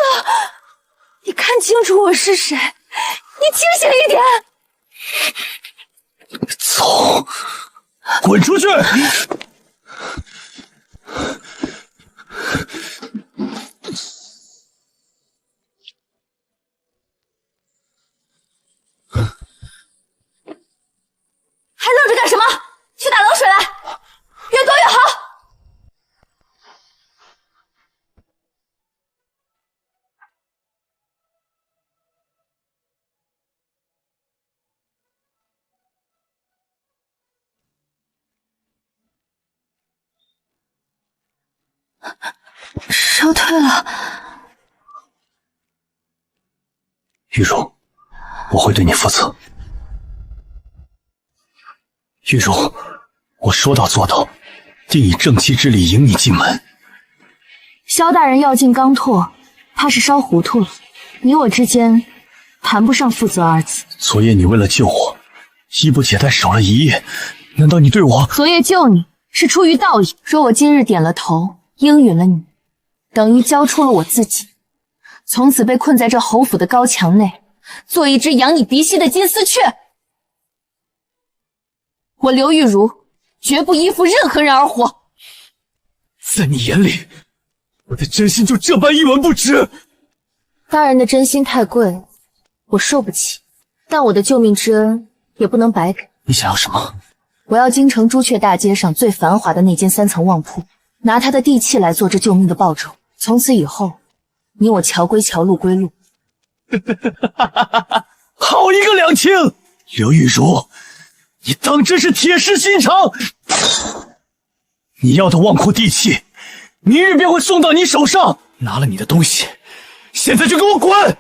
你看清楚我是谁，你清醒一点。走，滚出去！还愣着干什么？去打冷水来，越多越好。烧退了。玉茹，我会对你负责。玉茹，我说到做到，定以正妻之礼迎你进门。萧大人要进刚拓，怕是烧糊涂了。你我之间谈不上负责二字。昨夜你为了救我，衣不解带守了一夜，难道你对我？昨夜救你是出于道义，说我今日点了头，应允了你，等于交出了我自己，从此被困在这侯府的高墙内，做一只养你鼻息的金丝雀。我刘玉茹绝不依附任何人而活。在你眼里，我的真心就这般一文不值？大人的真心太贵，我受不起，但我的救命之恩也不能白给。你想要什么？我要京城朱雀大街上最繁华的那间3层旺铺，拿它的地契来做这救命的报酬。从此以后，你我桥归桥，路归路。好一个两清！刘玉茹，你当真是铁石心肠！你要的旺库地契，明日便会送到你手上。拿了你的东西，现在就给我滚！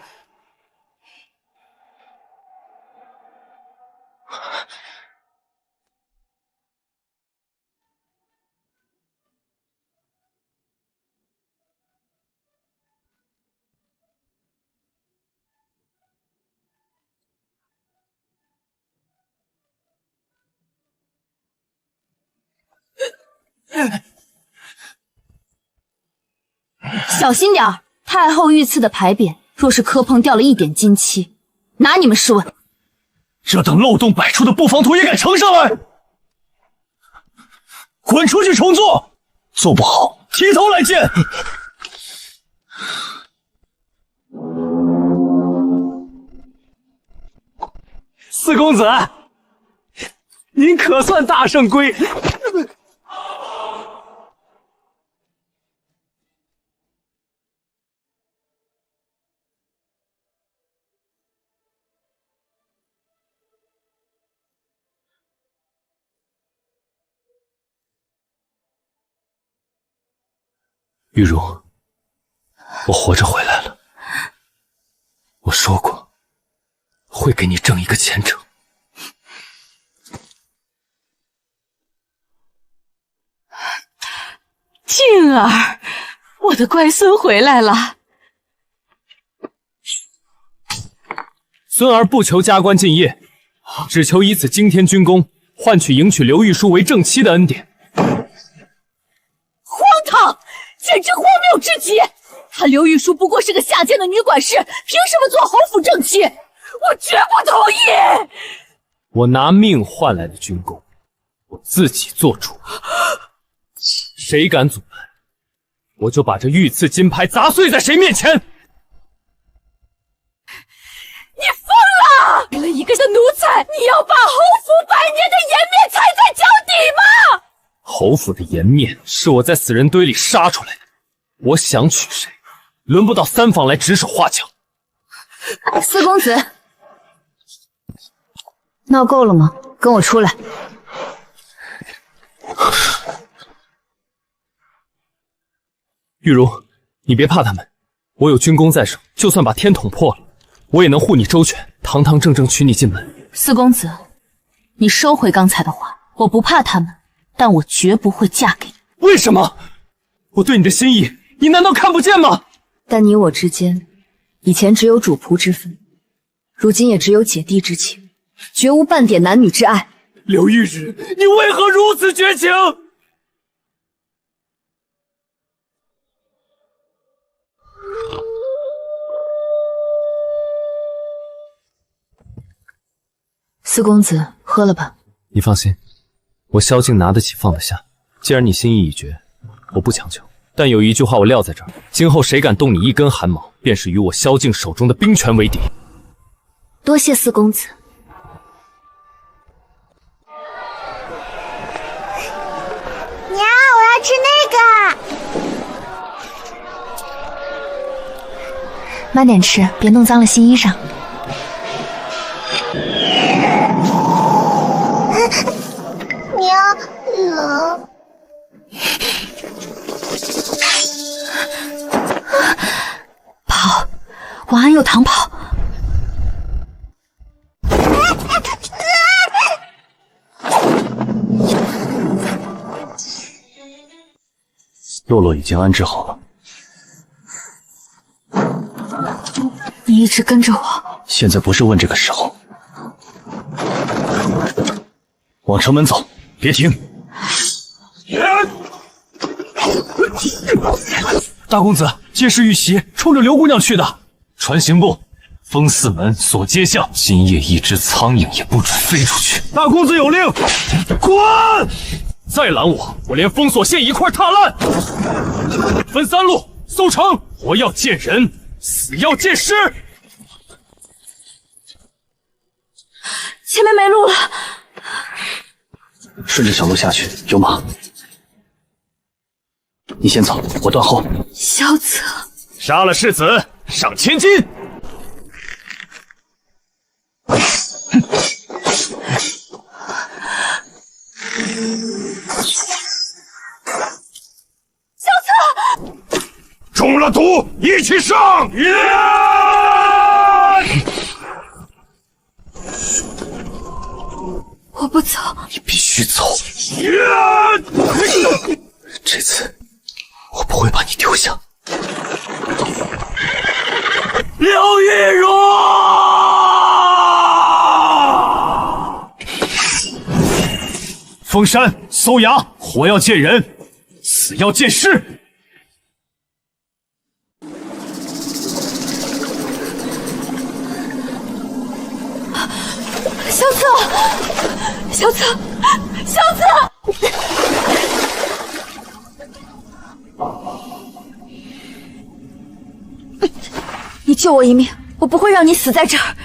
小心点儿！太后御赐的牌匾，若是磕碰掉了一点金漆，拿你们试问？这等漏洞百出的布防图也敢呈上来？滚出去重做！做不好，提头来见！四公子，您可算大圣归。玉茹，我活着回来了。我说过，会给你挣一个前程。静儿，我的乖孙回来了。孙儿不求加官进业，只求以此惊天军功，换取迎娶刘玉书为正妻的恩典。荒唐！简直荒谬至极！她刘玉书不过是个下贱的女管事，凭什么做侯府正妻？我绝不同意！我拿命换来的军功，我自己做主。谁敢阻拦，我就把这御赐金牌砸碎在谁面前！你疯了！为了一个奴才，你要把侯府100年的颜面踩在脚底吗？侯府的颜面是我在死人堆里杀出来的，我想娶谁，轮不到三房来指手画脚。四公子，闹够了吗？跟我出来。玉茹，你别怕他们，我有军功在手，就算把天捅破了，我也能护你周全，堂堂正正娶你进门。四公子，你收回刚才的话，我不怕他们，但我绝不会嫁给你。为什么？我对你的心意，你难道看不见吗？但你我之间，以前只有主仆之分，如今也只有姐弟之情，绝无半点男女之爱。刘玉日，你为何如此绝情？四公子，喝了吧。你放心，我萧敬拿得起放得下。既然你心意已决，我不强求。但有一句话我撂在这儿，今后谁敢动你一根汗毛，便是与我萧敬手中的兵权为敌。多谢四公子。娘，我要吃那个。慢点吃，别弄脏了新衣裳。娘，冷。跑，往安佑堂跑。洛洛已经安置好了。你一直跟着我，现在不是问这个时候。往城门走，别停！大公子借势遇袭，冲着刘姑娘去的。传刑部，封四门，锁街巷，今夜一只苍蝇也不准飞出去。大公子有令，滚！再拦我，我连封锁线一块踏烂！分3路搜城，活要见人，死要见尸。前面没路了，顺着小路下去，有马。你先走，我断后。萧策，杀了世子，赏千金。萧策，中了毒，一起上！我不走，你必须走。这次我不会把你丢下。刘玉茹，封山搜衙，活要见人，死要见尸。萧策，萧策，萧策！你救我一命，我不会让你死在这儿。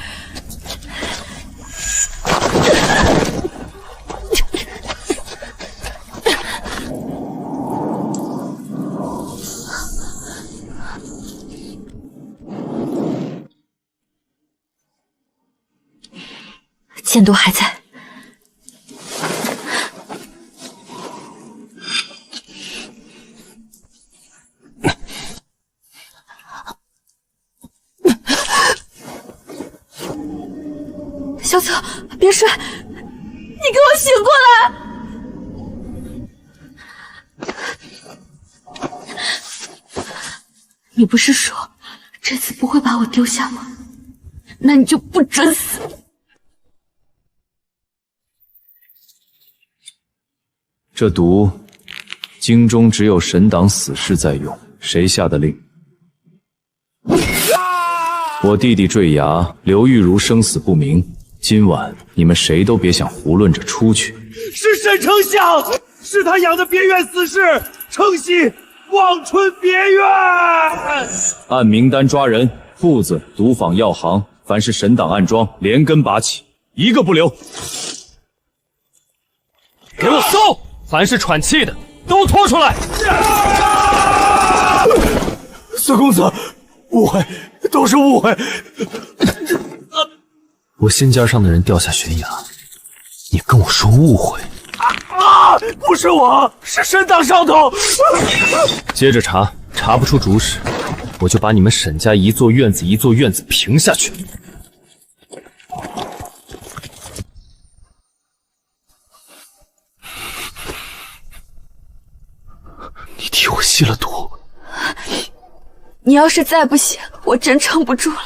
剑毒还在。萧策，别睡，你给我醒过来！你不是说这次不会把我丢下吗？那你就不准死！这毒，京中只有神党死士在用，谁下的令？我弟弟坠崖，刘玉茹生死不明。今晚你们谁都别想囫囵着出去。是沈丞相，是他养的别院死士，承袭望春别院。按名单抓人，铺子、毒坊、药行，凡是神党暗桩，连根拔起，一个不留。给我搜！凡是喘气的，都拖出来！四公子，误会，都是误会。我心尖上的人掉下悬崖，你跟我说误会？不是我，是神党上头。接着查，查不出主使，我就把你们沈家一座院子一座院子平下去。你替我吸了毒。你要是再不吸，我真撑不住了。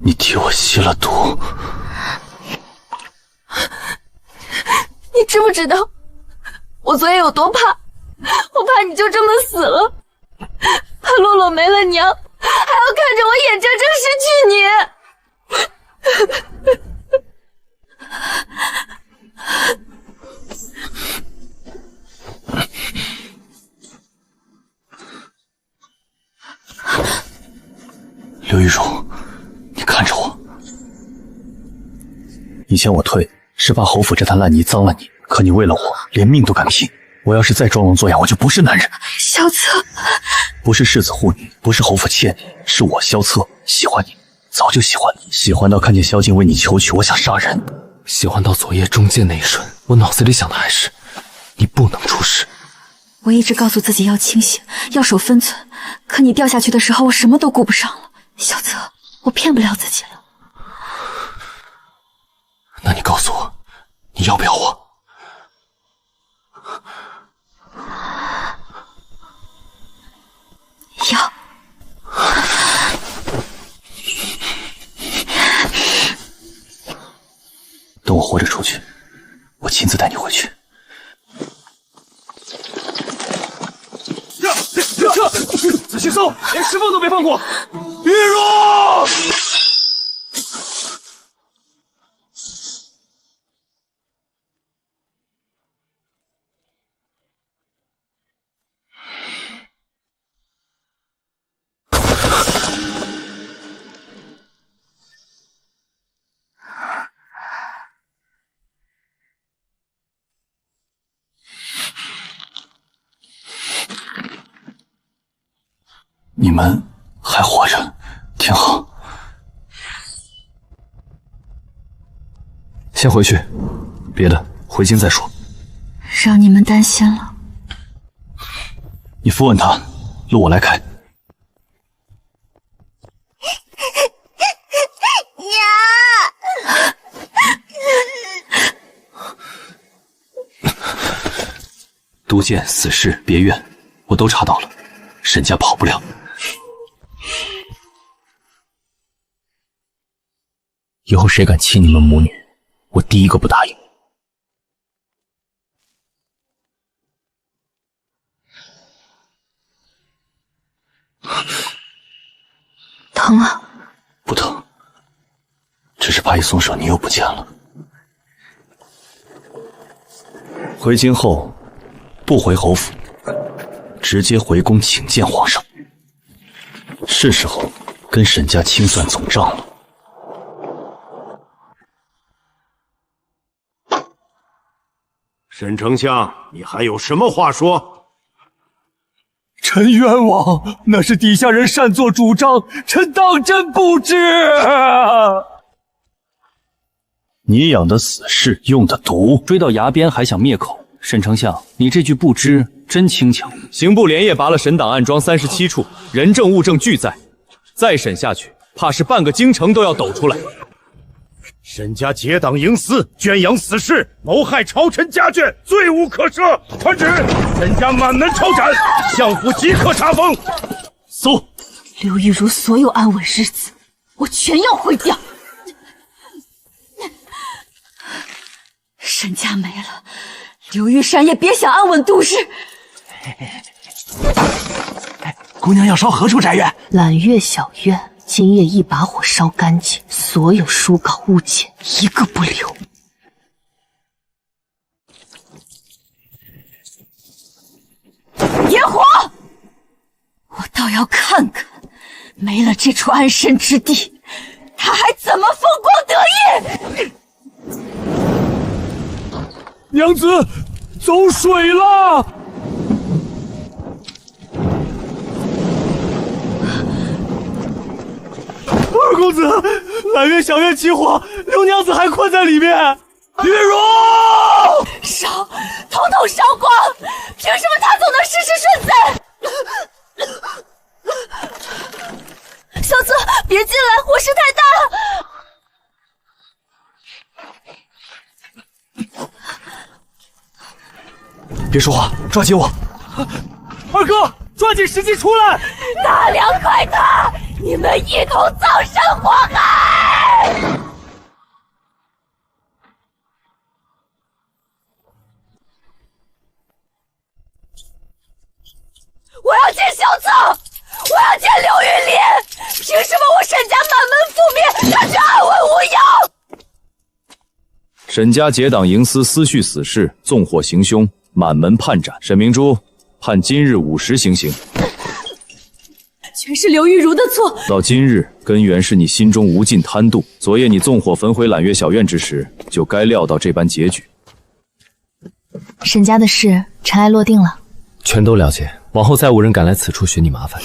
你替我吸了毒。你知不知道我昨夜有多怕？我怕你就这么死了，怕洛洛没了娘，还要看着我眼睁睁失去你。刘玉茹，你看着我。以前我退是怕侯府这滩烂泥脏了你，可你为了我连命都敢拼。我要是再装聋作哑，我就不是男人。萧策，不是世子护你，不是侯府欠你，是我萧策喜欢你，早就喜欢你，喜欢到看见萧静为你求娶，我想杀人。喜欢到昨夜中箭那一瞬，我我脑子里想的还是你不能出事。我一直告诉自己要清醒，要守分寸，可你掉下去的时候，我什么都顾不上了。小泽，我骗不了自己了。那你告诉我，你要不要我？要。等我活着出去，我亲自带你回去。仔细搜，连石缝都别放过。玉茹，你们还活着，挺好。先回去，别的回京再说。让你们担心了。你扶稳他，路我来开。都监、死士、别院，我都查到了，沈家跑不了。以后谁敢欺你们母女，我第一个不答应。疼啊？不疼，只是怕一松手你又不见了。回京后，不回侯府，直接回宫请见皇上。是时候跟沈家清算总账了。沈丞相，你还有什么话说？臣冤枉，那是底下人擅作主张，臣当真不知。你养的死士用的毒，追到崖边还想灭口，沈丞相，你这句不知真轻巧。刑部连夜拔了沈档案桩37处，人证物证俱在，再审下去，怕是半个京城都要抖出来。沈家结党营私，圈养死士，谋害朝臣家眷，罪无可赦。传旨，沈家满门抄斩，相府即刻查封。搜刘玉茹所有安稳日子，我全要毁掉。沈家没了，刘玉山也别想安稳度日。姑娘要烧何处宅院？揽月小院。今夜一把火烧干净，所有书稿物件一个不留。野火！我倒要看看，没了这处安身之地，他还怎么风光得意？娘子，走水了！二公子，揽月小院起火，刘娘子还困在里面。玉茹，烧，统统烧光！凭什么他总能事事顺遂？小泽，别进来，火势太大。别说话，抓紧我！二哥，抓紧时机出来！大凉快他！你们一同葬身火海！我要见小策，我要见刘玉林！凭什么我沈家满门覆灭，他却安稳无恙？沈家结党营私，私蓄死士，纵火行凶，满门判斩。沈明珠判今日50时行刑。全是刘玉茹的错。到今日，根源是你心中无尽贪妒。昨夜你纵火焚毁揽月小院之时，就该料到这般结局。沈家的事，尘埃落定了，全都了解。往后再无人敢来此处寻你麻烦。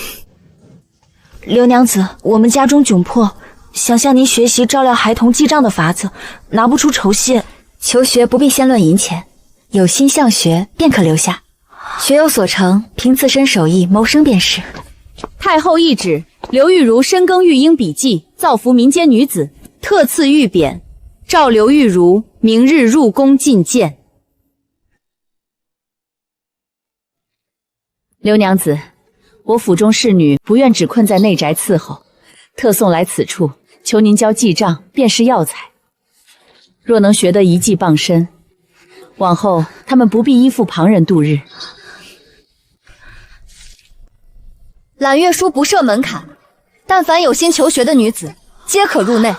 刘娘子，我们家中窘迫，想向您学习照料孩童记账的法子，拿不出酬谢，求学不必先论银钱，有心向学便可留下。学有所成，凭自身手艺谋生便是。太后懿旨：刘玉如深耕育婴笔记，造福民间女子，特赐玉匾，召刘玉如明日入宫觐见。刘娘子，我府中侍女不愿只困在内宅伺候，特送来此处，求您交记账，便是药材。若能学得一技傍身，往后他们不必依附旁人度日。揽月书不设门槛，但凡有心求学的女子，皆可入内。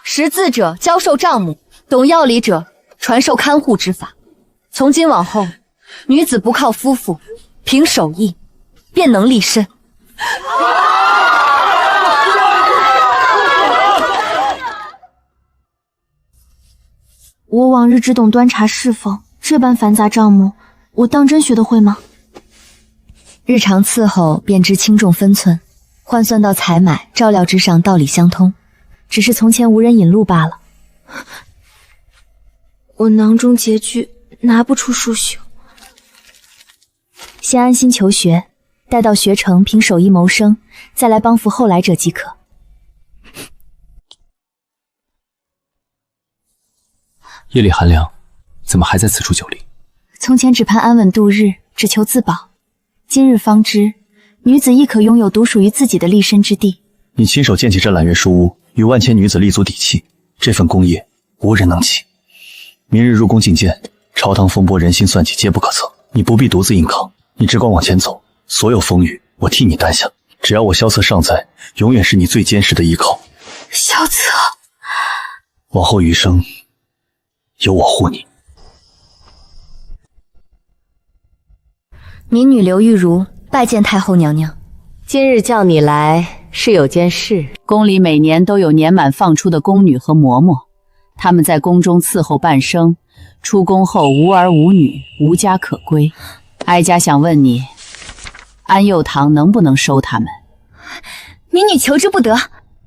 识字者教授账目，懂药理者传授看护之法。从今往后，女子不靠夫妇，凭手艺便能立身。我往日只懂端茶侍奉，这般繁杂账目，我当真学得会吗？日常伺候便知轻重分寸，换算到采买照料之上，道理相通，只是从前无人引路罢了。我囊中拮据，拿不出数宿。先安心求学，待到学成，凭手艺谋生，再来帮扶后来者即可。夜里寒凉，怎么还在此处久立？从前只盼安稳度日，只求自保，今日方知，女子亦可拥有独属于自己的立身之地。你亲手建起这揽月书屋，与万千女子立足底气，这份功业无人能及。明日入宫觐见，朝堂风波，人心算计，皆不可测。你不必独自硬扛，你只管往前走，所有风雨我替你担下。只要我萧策尚在，永远是你最坚实的依靠。萧策，往后余生，有我护你。民女刘玉如拜见太后娘娘。今日叫你来是有件事。宫里每年都有年满放出的宫女和嬷嬷，她们在宫中伺候半生，出宫后无儿无女，无家可归。哀家想问你，安佑堂能不能收她们？民女求之不得。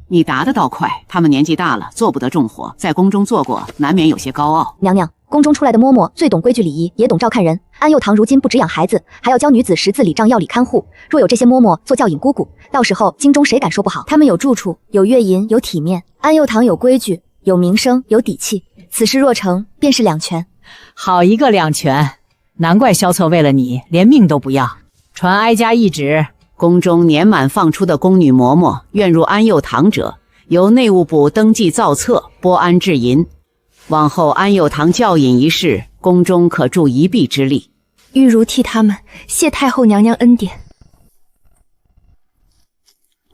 你答得倒快，他们年纪大了，做不得重活，在宫中做过，难免有些高傲。娘娘，宫中出来的嬷嬷最懂规矩礼仪，也懂照看人。安佑堂如今不只养孩子，还要教女子识字礼账、药理看护。若有这些嬷嬷做教引姑姑，到时候京中谁敢说不好？他们有住处，有月银，有体面；安佑堂有规矩，有名声，有底气。此事若成，便是两全。好一个两全！难怪萧策为了你，连命都不要。传哀家懿旨。宫中年满放出的宫女嬷嬷，愿入安佑堂者，由内务部登记造册，拨安置银。往后安佑堂教引一事，宫中可助一臂之力。玉如替他们谢太后娘娘恩典。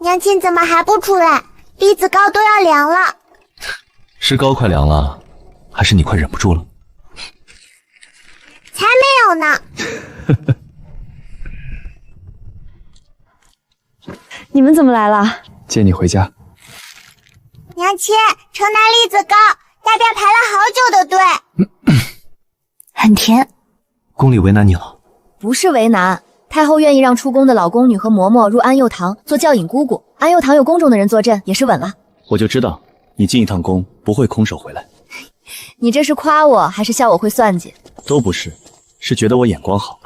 娘亲怎么还不出来？栗子糕都要凉了。是糕快凉了，还是你快忍不住了？才没有呢。你们怎么来了？接你回家。娘亲，城南栗子糕，大家排了好久的队。很甜。宫里为难你了？不是为难，太后愿意让出宫的老宫女和嬷嬷入安佑堂做教引姑姑。安佑堂有宫中的人坐镇，也是稳了。我就知道你进一趟宫不会空手回来。你这是夸我还是笑我会算计？都不是，是觉得我眼光好。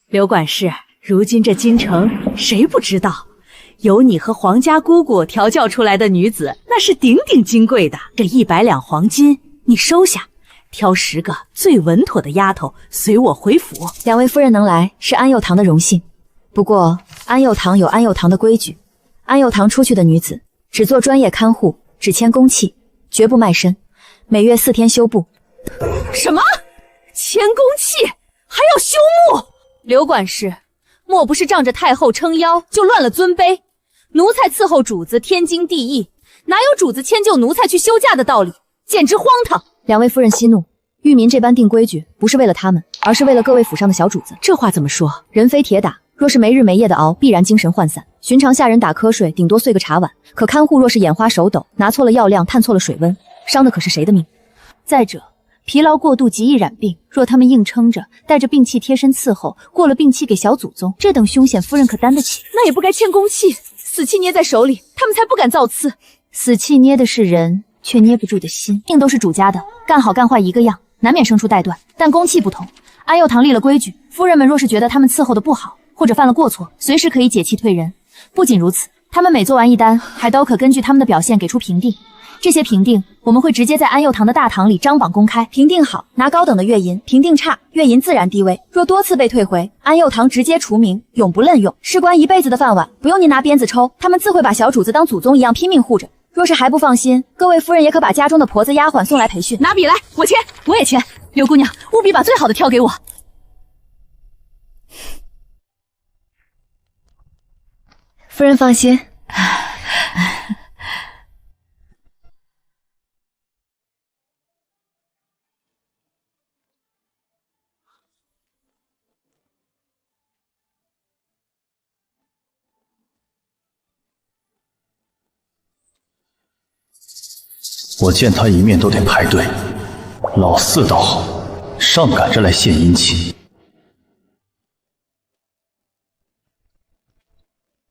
刘管事，如今这京城谁不知道，有你和皇家姑姑调教出来的女子，那是鼎鼎金贵的。这100两黄金你收下，挑10个最稳妥的丫头随我回府。两位夫人能来是安佑堂的荣幸，不过安佑堂有安佑堂的规矩，安佑堂出去的女子只做专业看护，只签公契，绝不卖身，每月4天休步。什么？签公契还要休沐？刘管事，莫不是仗着太后撑腰就乱了尊卑？奴才伺候主子天经地义，哪有主子迁就奴才去休假的道理？简直荒唐！两位夫人息怒，御民这般定规矩，不是为了他们，而是为了各位府上的小主子。这话怎么说？人非铁打，若是没日没夜的熬，必然精神涣散。寻常下人打瞌睡，顶多碎个茶碗，可看护若是眼花手抖，拿错了药量，探错了水温，伤的可是谁的命？再者，疲劳过度极易染病，若他们硬撑着，带着病气贴身伺候，过了病期给小祖宗，这等凶险，夫人可担得起？那也不该欠公器，死气捏在手里，他们才不敢造次。死气捏的是人，却捏不住的心，命都是主家的，干好干坏一个样，难免生出带断。但公器不同，安佑堂立了规矩，夫人们若是觉得他们伺候的不好，或者犯了过错，随时可以解气退人。不仅如此，他们每做完一单，还都可根据他们的表现给出评定。这些评定我们会直接在安佑堂的大堂里张榜公开，评定好拿高等的月银，评定差月银自然低微。若多次被退回，安佑堂直接除名，永不任用。事关一辈子的饭碗，不用您拿鞭子抽，他们自会把小主子当祖宗一样拼命护着。若是还不放心，各位夫人也可把家中的婆子丫鬟送来培训。拿笔来，我签，我也签。刘姑娘，务必把最好的挑给我。夫人放心。我见他一面都得排队，老四倒好，上赶着来献殷勤。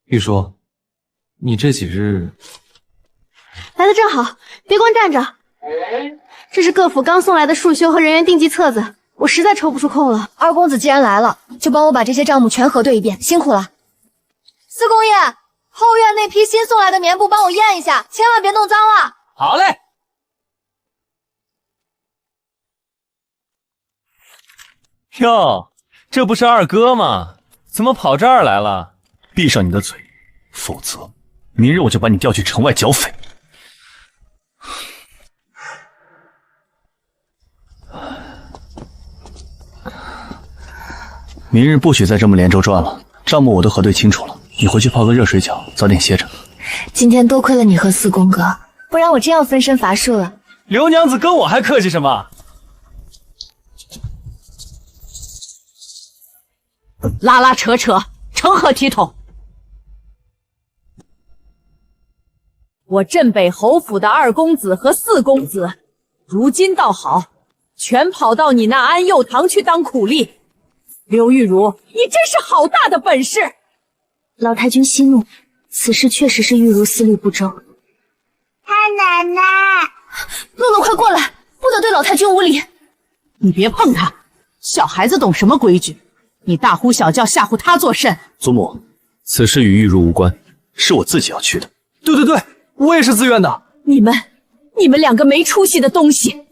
玉叔，你这几日来的正好，别光站着。这是各府刚送来的束修和人员定级册子，我实在抽不出空了。二公子既然来了，就帮我把这些账目全核对一遍，辛苦了。四公爷，后院那批新送来的棉布帮我验一下，千万别弄脏了。好嘞。哟，这不是二哥吗？怎么跑这儿来了？闭上你的嘴，否则明日我就把你调去城外剿匪。明日不许再这么连轴转了，账目我都核对清楚了，你回去泡个热水脚，早点歇着。今天多亏了你和四公哥，不然我真要分身乏术了。刘娘子跟我还客气什么？拉拉扯扯，成何体统？我镇北侯府的二公子和四公子，如今倒好，全跑到你那安佑堂去当苦力。刘玉茹，你真是好大的本事！老太君息怒，此事确实是玉茹思虑不周。太奶奶，洛洛，快过来，不得对老太君无礼。你别碰他，小孩子懂什么规矩？你大呼小叫吓唬他作甚？祖母，此事与玉茹无关，是我自己要去的。对，我也是自愿的。你们两个没出息的东西！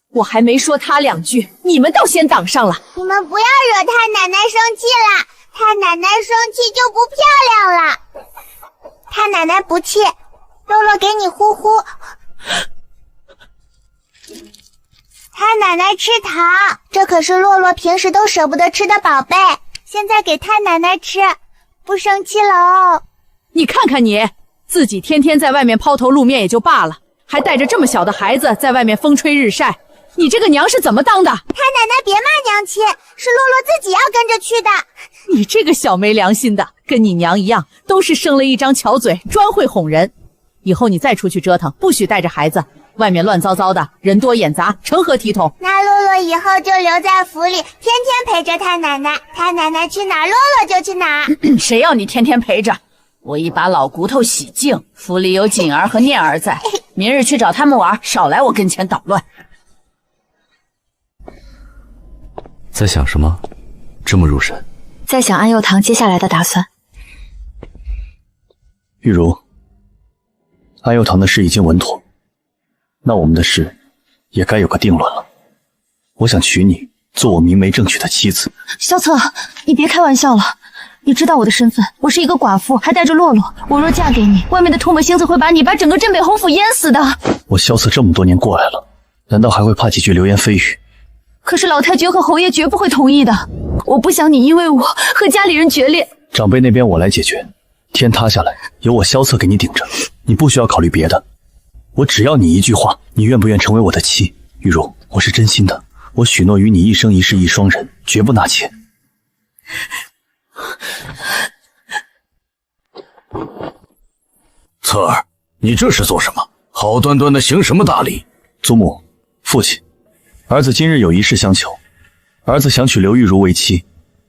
我还没说他两句，你们倒先挡上了。你们不要惹太奶奶生气了，太奶奶生气就不漂亮了。太奶奶不气，洛洛给你呼呼。太奶奶吃糖，这可是洛洛平时都舍不得吃的宝贝，现在给太奶奶吃，不生气了哦。你看看你，自己天天在外面抛头露面也就罢了，还带着这么小的孩子在外面风吹日晒，你这个娘是怎么当的？太奶奶别骂娘亲，是洛洛自己要跟着去的。你这个小没良心的，跟你娘一样，都是生了一张巧嘴，专会哄人。以后你再出去折腾，不许带着孩子，外面乱糟糟的，人多眼杂，成何体统？那洛洛以后就留在府里，天天陪着太奶奶，太奶奶去哪儿，洛洛就去哪儿。谁要你天天陪着？我一把老骨头洗净，府里有锦儿和念儿在，明日去找他们玩，少来我跟前捣乱。在想什么？这么入神？在想安佑堂接下来的打算。玉茹，安佑堂的事已经稳妥，那我们的事也该有个定论了。我想娶你做我明媒正娶的妻子。萧策，你别开玩笑了，你知道我的身份，我是一个寡妇，还带着洛洛，我若嫁给你，外面的唾沫星子会把你把整个镇北侯府淹死的。我萧策这么多年过来了，难道还会怕几句流言蜚语？可是老太君和侯爷绝不会同意的，我不想你因为我和家里人决裂。长辈那边我来解决，天塌下来由我萧策给你顶着，你不需要考虑别的。我只要你一句话，你愿不愿成为我的妻？玉茹，我是真心的，我许诺与你一生一世一双人，绝不纳妾。策儿，你这是做什么？好端端的行什么大礼？祖母、父亲，儿子今日有一事相求，儿子想娶刘玉茹为妻，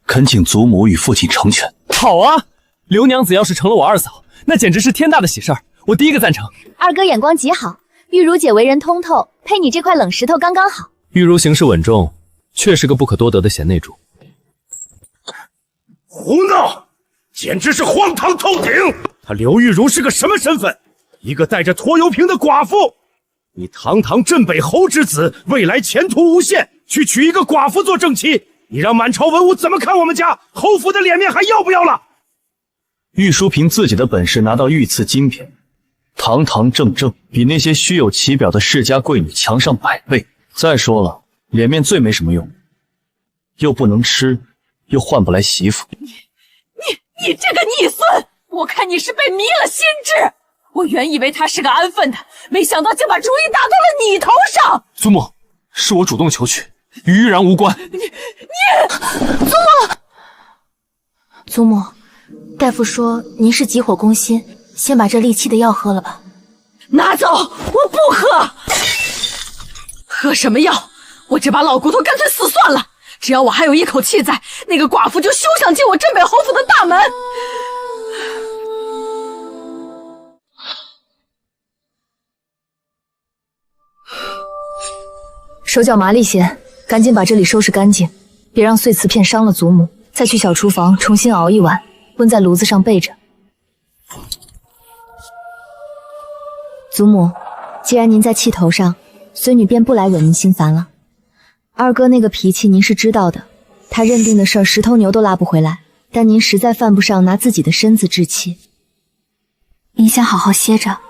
恳请祖母与父亲成全。好啊，刘娘子要是成了我二嫂，那简直是天大的喜事儿，我第一个赞成。二哥眼光极好，玉茹姐为人通透，配你这块冷石头刚刚好。玉茹行事稳重，确是个不可多得的贤内助。胡闹，简直是荒唐透顶！她刘玉茹是个什么身份？一个带着拖油瓶的寡妇。你堂堂镇北侯之子，未来前途无限，去娶一个寡妇做正妻，你让满朝文武怎么看我们家？侯府的脸面还要不要了？玉淑凭自己的本事拿到御赐金匾，堂堂正正，比那些虚有其表的世家贵女强上100倍。再说了，脸面最没什么用，又不能吃，又换不来媳妇。你这个逆孙，我看你是被迷了心智。我原以为他是个安分的，没想到竟把主意打到了你头上。祖母，是我主动求娶，与玉然无关。祖母，大夫说您是急火攻心，先把这利气的药喝了吧。拿走，我不喝。喝什么药？我这把老骨头干脆死算了。只要我还有一口气在，那个寡妇就休想进我镇北侯府的大门。手脚麻利些，赶紧把这里收拾干净，别让碎瓷片伤了祖母。再去小厨房重新熬一碗，温在炉子上备着。祖母，既然您在气头上，孙女便不来惹您心烦了。二哥那个脾气您是知道的，他认定的事儿10头牛都拉不回来，但您实在犯不上拿自己的身子置气。您先好好歇着。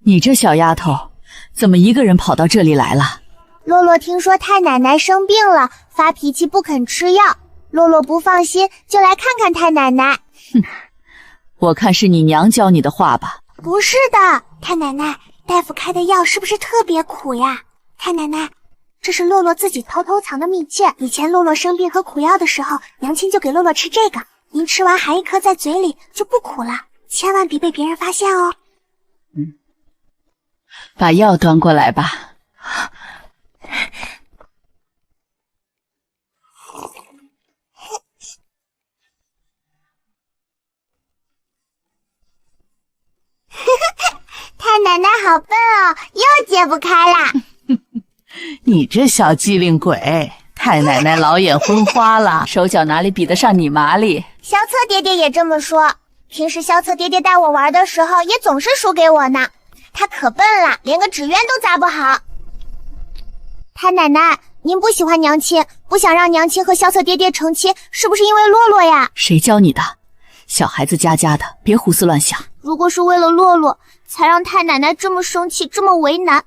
你这小丫头，怎么一个人跑到这里来了？洛洛听说太奶奶生病了，发脾气不肯吃药，洛洛不放心，就来看看太奶奶。哼，我看是你娘教你的话吧？不是的，太奶奶，大夫开的药是不是特别苦呀？太奶奶，这是洛洛自己偷偷藏的秘诀。以前洛洛生病喝苦药的时候，娘亲就给洛洛吃这个，您吃完含一颗在嘴里就不苦了，千万别被别人发现哦。把药端过来吧。太奶奶好笨哦，又解不开啦。你这小机灵鬼，太奶奶老眼昏花了，手脚哪里比得上你麻利？萧策爹爹也这么说，平时萧策爹爹带我玩的时候也总是输给我呢。他可笨了，连个纸鸢都砸不好。太奶奶，您不喜欢娘亲，不想让娘亲和萧策爹爹成亲，是不是因为洛洛呀？谁教你的？小孩子家家的，别胡思乱想。如果是为了洛洛才让太奶奶这么生气，这么为难，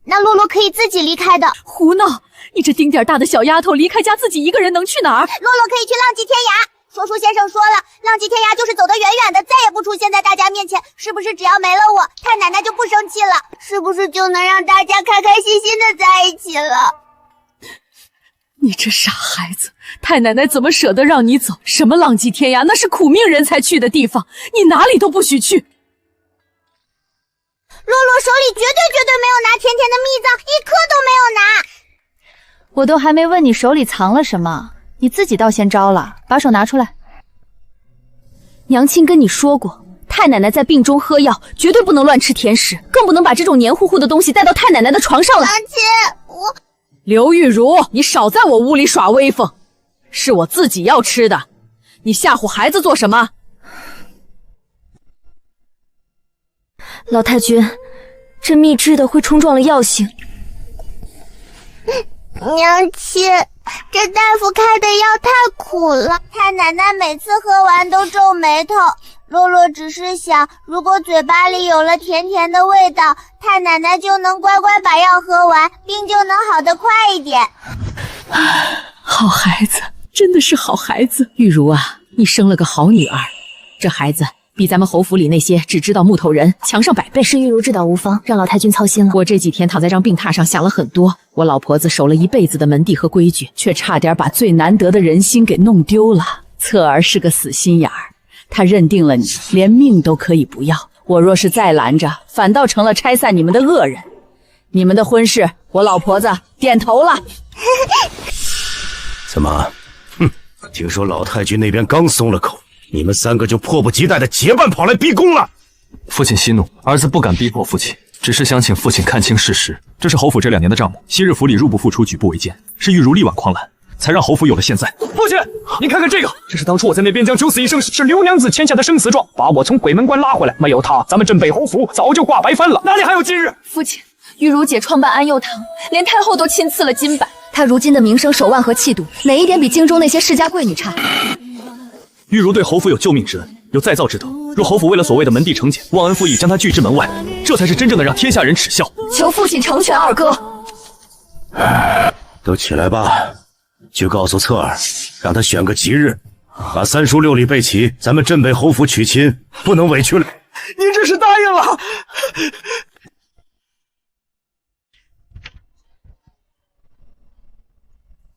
那洛洛可以自己离开的。胡闹！你这丁点大的小丫头，离开家自己一个人能去哪儿？洛洛可以去浪迹天涯。说书先生说了，浪迹天涯就是走得远远的，再也不出现在大家面前。是不是只要没了我，太奶奶就不生气了？是不是就能让大家开开心心的在一起了？你这傻孩子，太奶奶怎么舍得让你走？什么浪迹天涯，那是苦命人才去的地方，你哪里都不许去。洛洛手里绝对没有拿甜甜的蜜藏，一颗都没有拿。我都还没问你手里藏了什么，你自己倒先招了，把手拿出来。娘亲跟你说过，太奶奶在病中喝药，绝对不能乱吃甜食，更不能把这种黏糊糊的东西带到太奶奶的床上来。娘亲，我……刘玉茹，你少在我屋里耍威风，是我自己要吃的，你吓唬孩子做什么？老太君，这秘制的会冲撞了药性。娘亲，这大夫开的药太苦了，太奶奶每次喝完都皱眉头。洛洛只是想，如果嘴巴里有了甜甜的味道，太奶奶就能乖乖把药喝完，病就能好得快一点。好孩子，真的是好孩子。玉茹啊，你生了个好女儿，这孩子比咱们侯府里那些只知道木头人强上100倍。是玉茹指导无方，让老太君操心了。我这几天躺在张病榻上想了很多，我老婆子守了一辈子的门第和规矩，却差点把最难得的人心给弄丢了。侧儿是个死心眼儿，他认定了你，连命都可以不要。我若是再拦着，反倒成了拆散你们的恶人。你们的婚事，我老婆子点头了。怎么？听说老太君那边刚松了口，你们3个就迫不及待的结伴跑来逼宫了。父亲息怒，儿子不敢逼迫父亲，只是想请父亲看清事实。这是侯府这2年的账目，昔日府里入不敷出，举步维艰，是玉茹力挽狂澜，才让侯府有了现在。父亲，您看看这个，这是当初我在那边疆九死一生时，是刘娘子签下的生死状，把我从鬼门关拉回来。没有她，咱们镇北侯府早就挂白帆了，哪里还有今日？父亲，玉茹姐创办安佑堂，连太后都亲赐了金版。她如今的名声、手腕和气度，哪一点比京中那些世家贵女差？玉茹对侯府有救命之恩，有再造之德。若侯府为了所谓的门第成简，忘恩负义，将她拒之门外，这才是真正的让天下人耻笑。求父亲成全二哥。都起来吧，去告诉侧儿，让他选个吉日，把3书6礼备齐，咱们镇北侯府娶亲，不能委屈了。您这是答应了？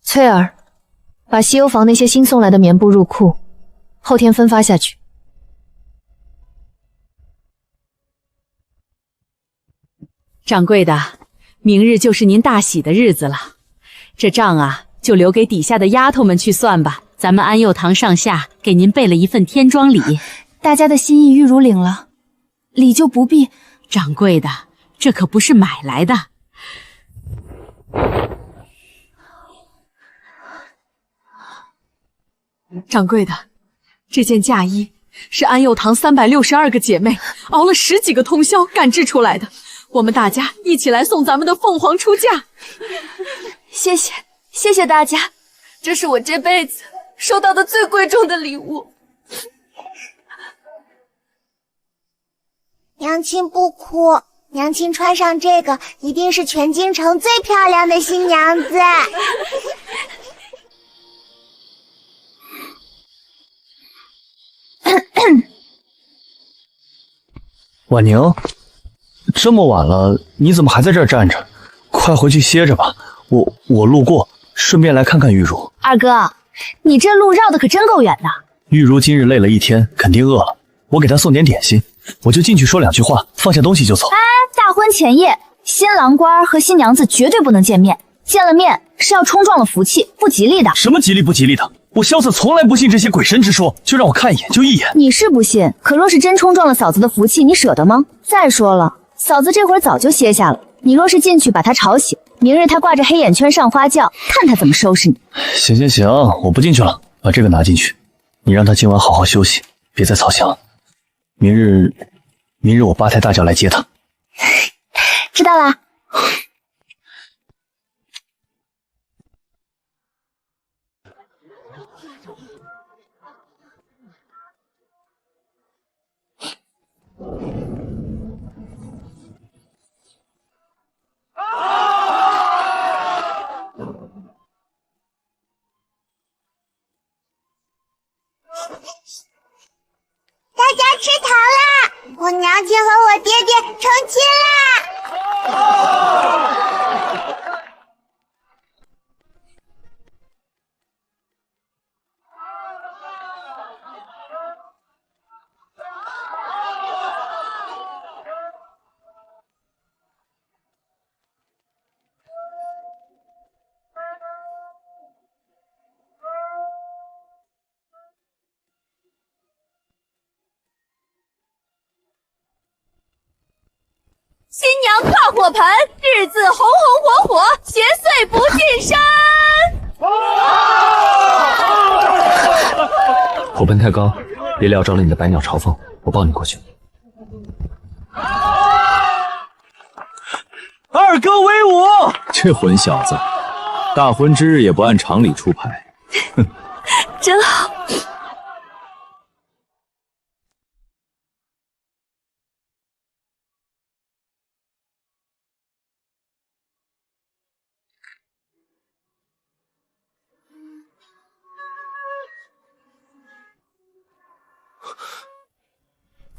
翠儿，把西游房那些新送来的棉布入库，后天分发下去。掌柜的，明日就是您大喜的日子了，这账啊，就留给底下的丫头们去算吧。咱们安佑堂上下给您备了一份天庄礼，大家的心意玉茹领了，礼就不必。掌柜的，这可不是买来的。掌柜的，这件嫁衣是安佑堂362个姐妹熬了10几个通宵赶制出来的，我们大家一起来送咱们的凤凰出嫁。谢谢，谢谢大家，这是我这辈子收到的最贵重的礼物。娘亲不哭，娘亲穿上这个，一定是全京城最漂亮的新娘子。婉宁，这么晚了，你怎么还在这儿站着？快回去歇着吧。我路过，顺便来看看玉茹。二哥，你这路绕的可真够远的。玉茹今日累了一天，肯定饿了，我给她送点点心，我就进去说2句话，放下东西就走。哎，大婚前夜，新郎官和新娘子绝对不能见面，见了面是要冲撞了福气，不吉利的。什么吉利不吉利的？我萧子从来不信这些鬼神之说，就让我看一眼就一眼。你是不信，可若是真冲撞了嫂子的福气，你舍得吗？再说了，嫂子这会儿早就歇下了，你若是进去把她吵醒，明日她挂着黑眼圈上花轿，看她怎么收拾你。行，我不进去了，把这个拿进去，你让她今晚好好休息，别再操心了。明日我8抬大轿来接她。知道啦。大家吃糖啦！我娘亲和我爹爹成亲啦！新娘跨火盆，日子红红火火，邪祟不近身。火盆太高，别料着了你的百鸟朝凤，我抱你过去。二哥威武！这混小子，大婚之日也不按常理出牌，哼，真好。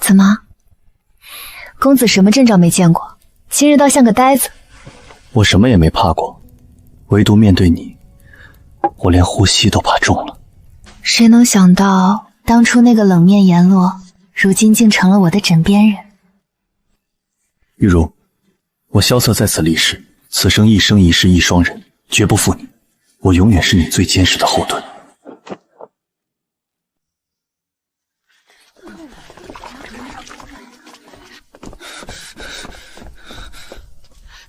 怎么，公子什么阵仗没见过，今日倒像个呆子。我什么也没怕过，唯独面对你，我连呼吸都怕重了。谁能想到，当初那个冷面阎罗，如今竟成了我的枕边人。玉茹，我萧策在此立誓，此生一生一世一双人，绝不负你。我永远是你最坚实的后盾。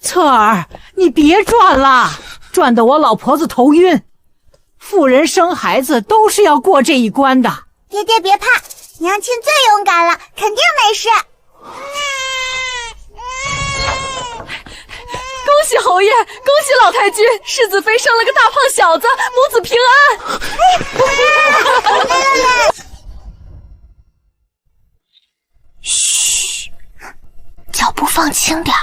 策儿，你别转了，转得我老婆子头晕。妇人生孩子都是要过这一关的。爹爹别怕，娘亲最勇敢了，肯定没事。恭喜侯爷，恭喜老太君，世子妃生了个大胖小子，母子平安。嘘，脚步放轻点，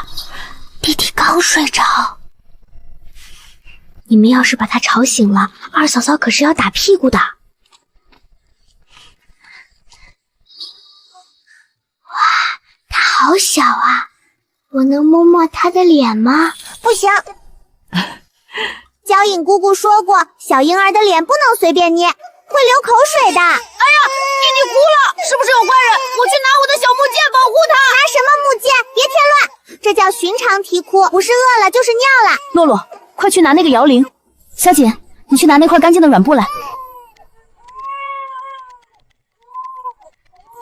弟弟刚睡着。你们要是把他吵醒了，二嫂嫂可是要打屁股的。哇，他好小啊，我能摸摸他的脸吗？不行，娇颖姑姑说过，小婴儿的脸不能随便捏，会流口水的。哎呀，弟弟哭了，是不是有怪人？我去拿我的小木剑保护他。拿什么木剑？别添乱，这叫寻常啼哭，不是饿了就是尿了。洛洛，快去拿那个摇铃。小锦，你去拿那块干净的软布来。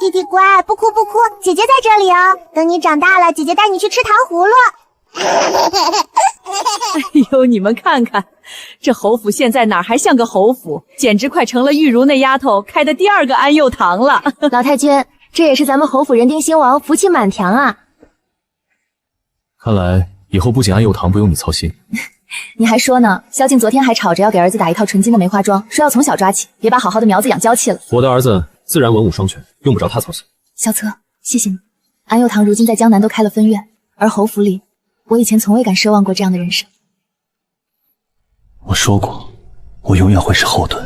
弟弟乖，不哭不哭，姐姐在这里哦。等你长大了，姐姐带你去吃糖葫芦。哎呦，你们看看，这侯府现在哪还像个侯府，简直快成了玉茹那丫头开的第2个安佑堂了。老太君，这也是咱们侯府人丁兴王，福气满堂啊。看来以后不仅安佑堂不用你操心。你还说呢，萧静昨天还吵着要给儿子打一套纯金的梅花桩，说要从小抓起，别把好好的苗子养娇气了。我的儿子自然文武双全，用不着他操心。萧策，谢谢你。安佑堂如今在江南都开了分院，而侯府里，我以前从未敢奢望过这样的人生。我说过，我永远会是后盾。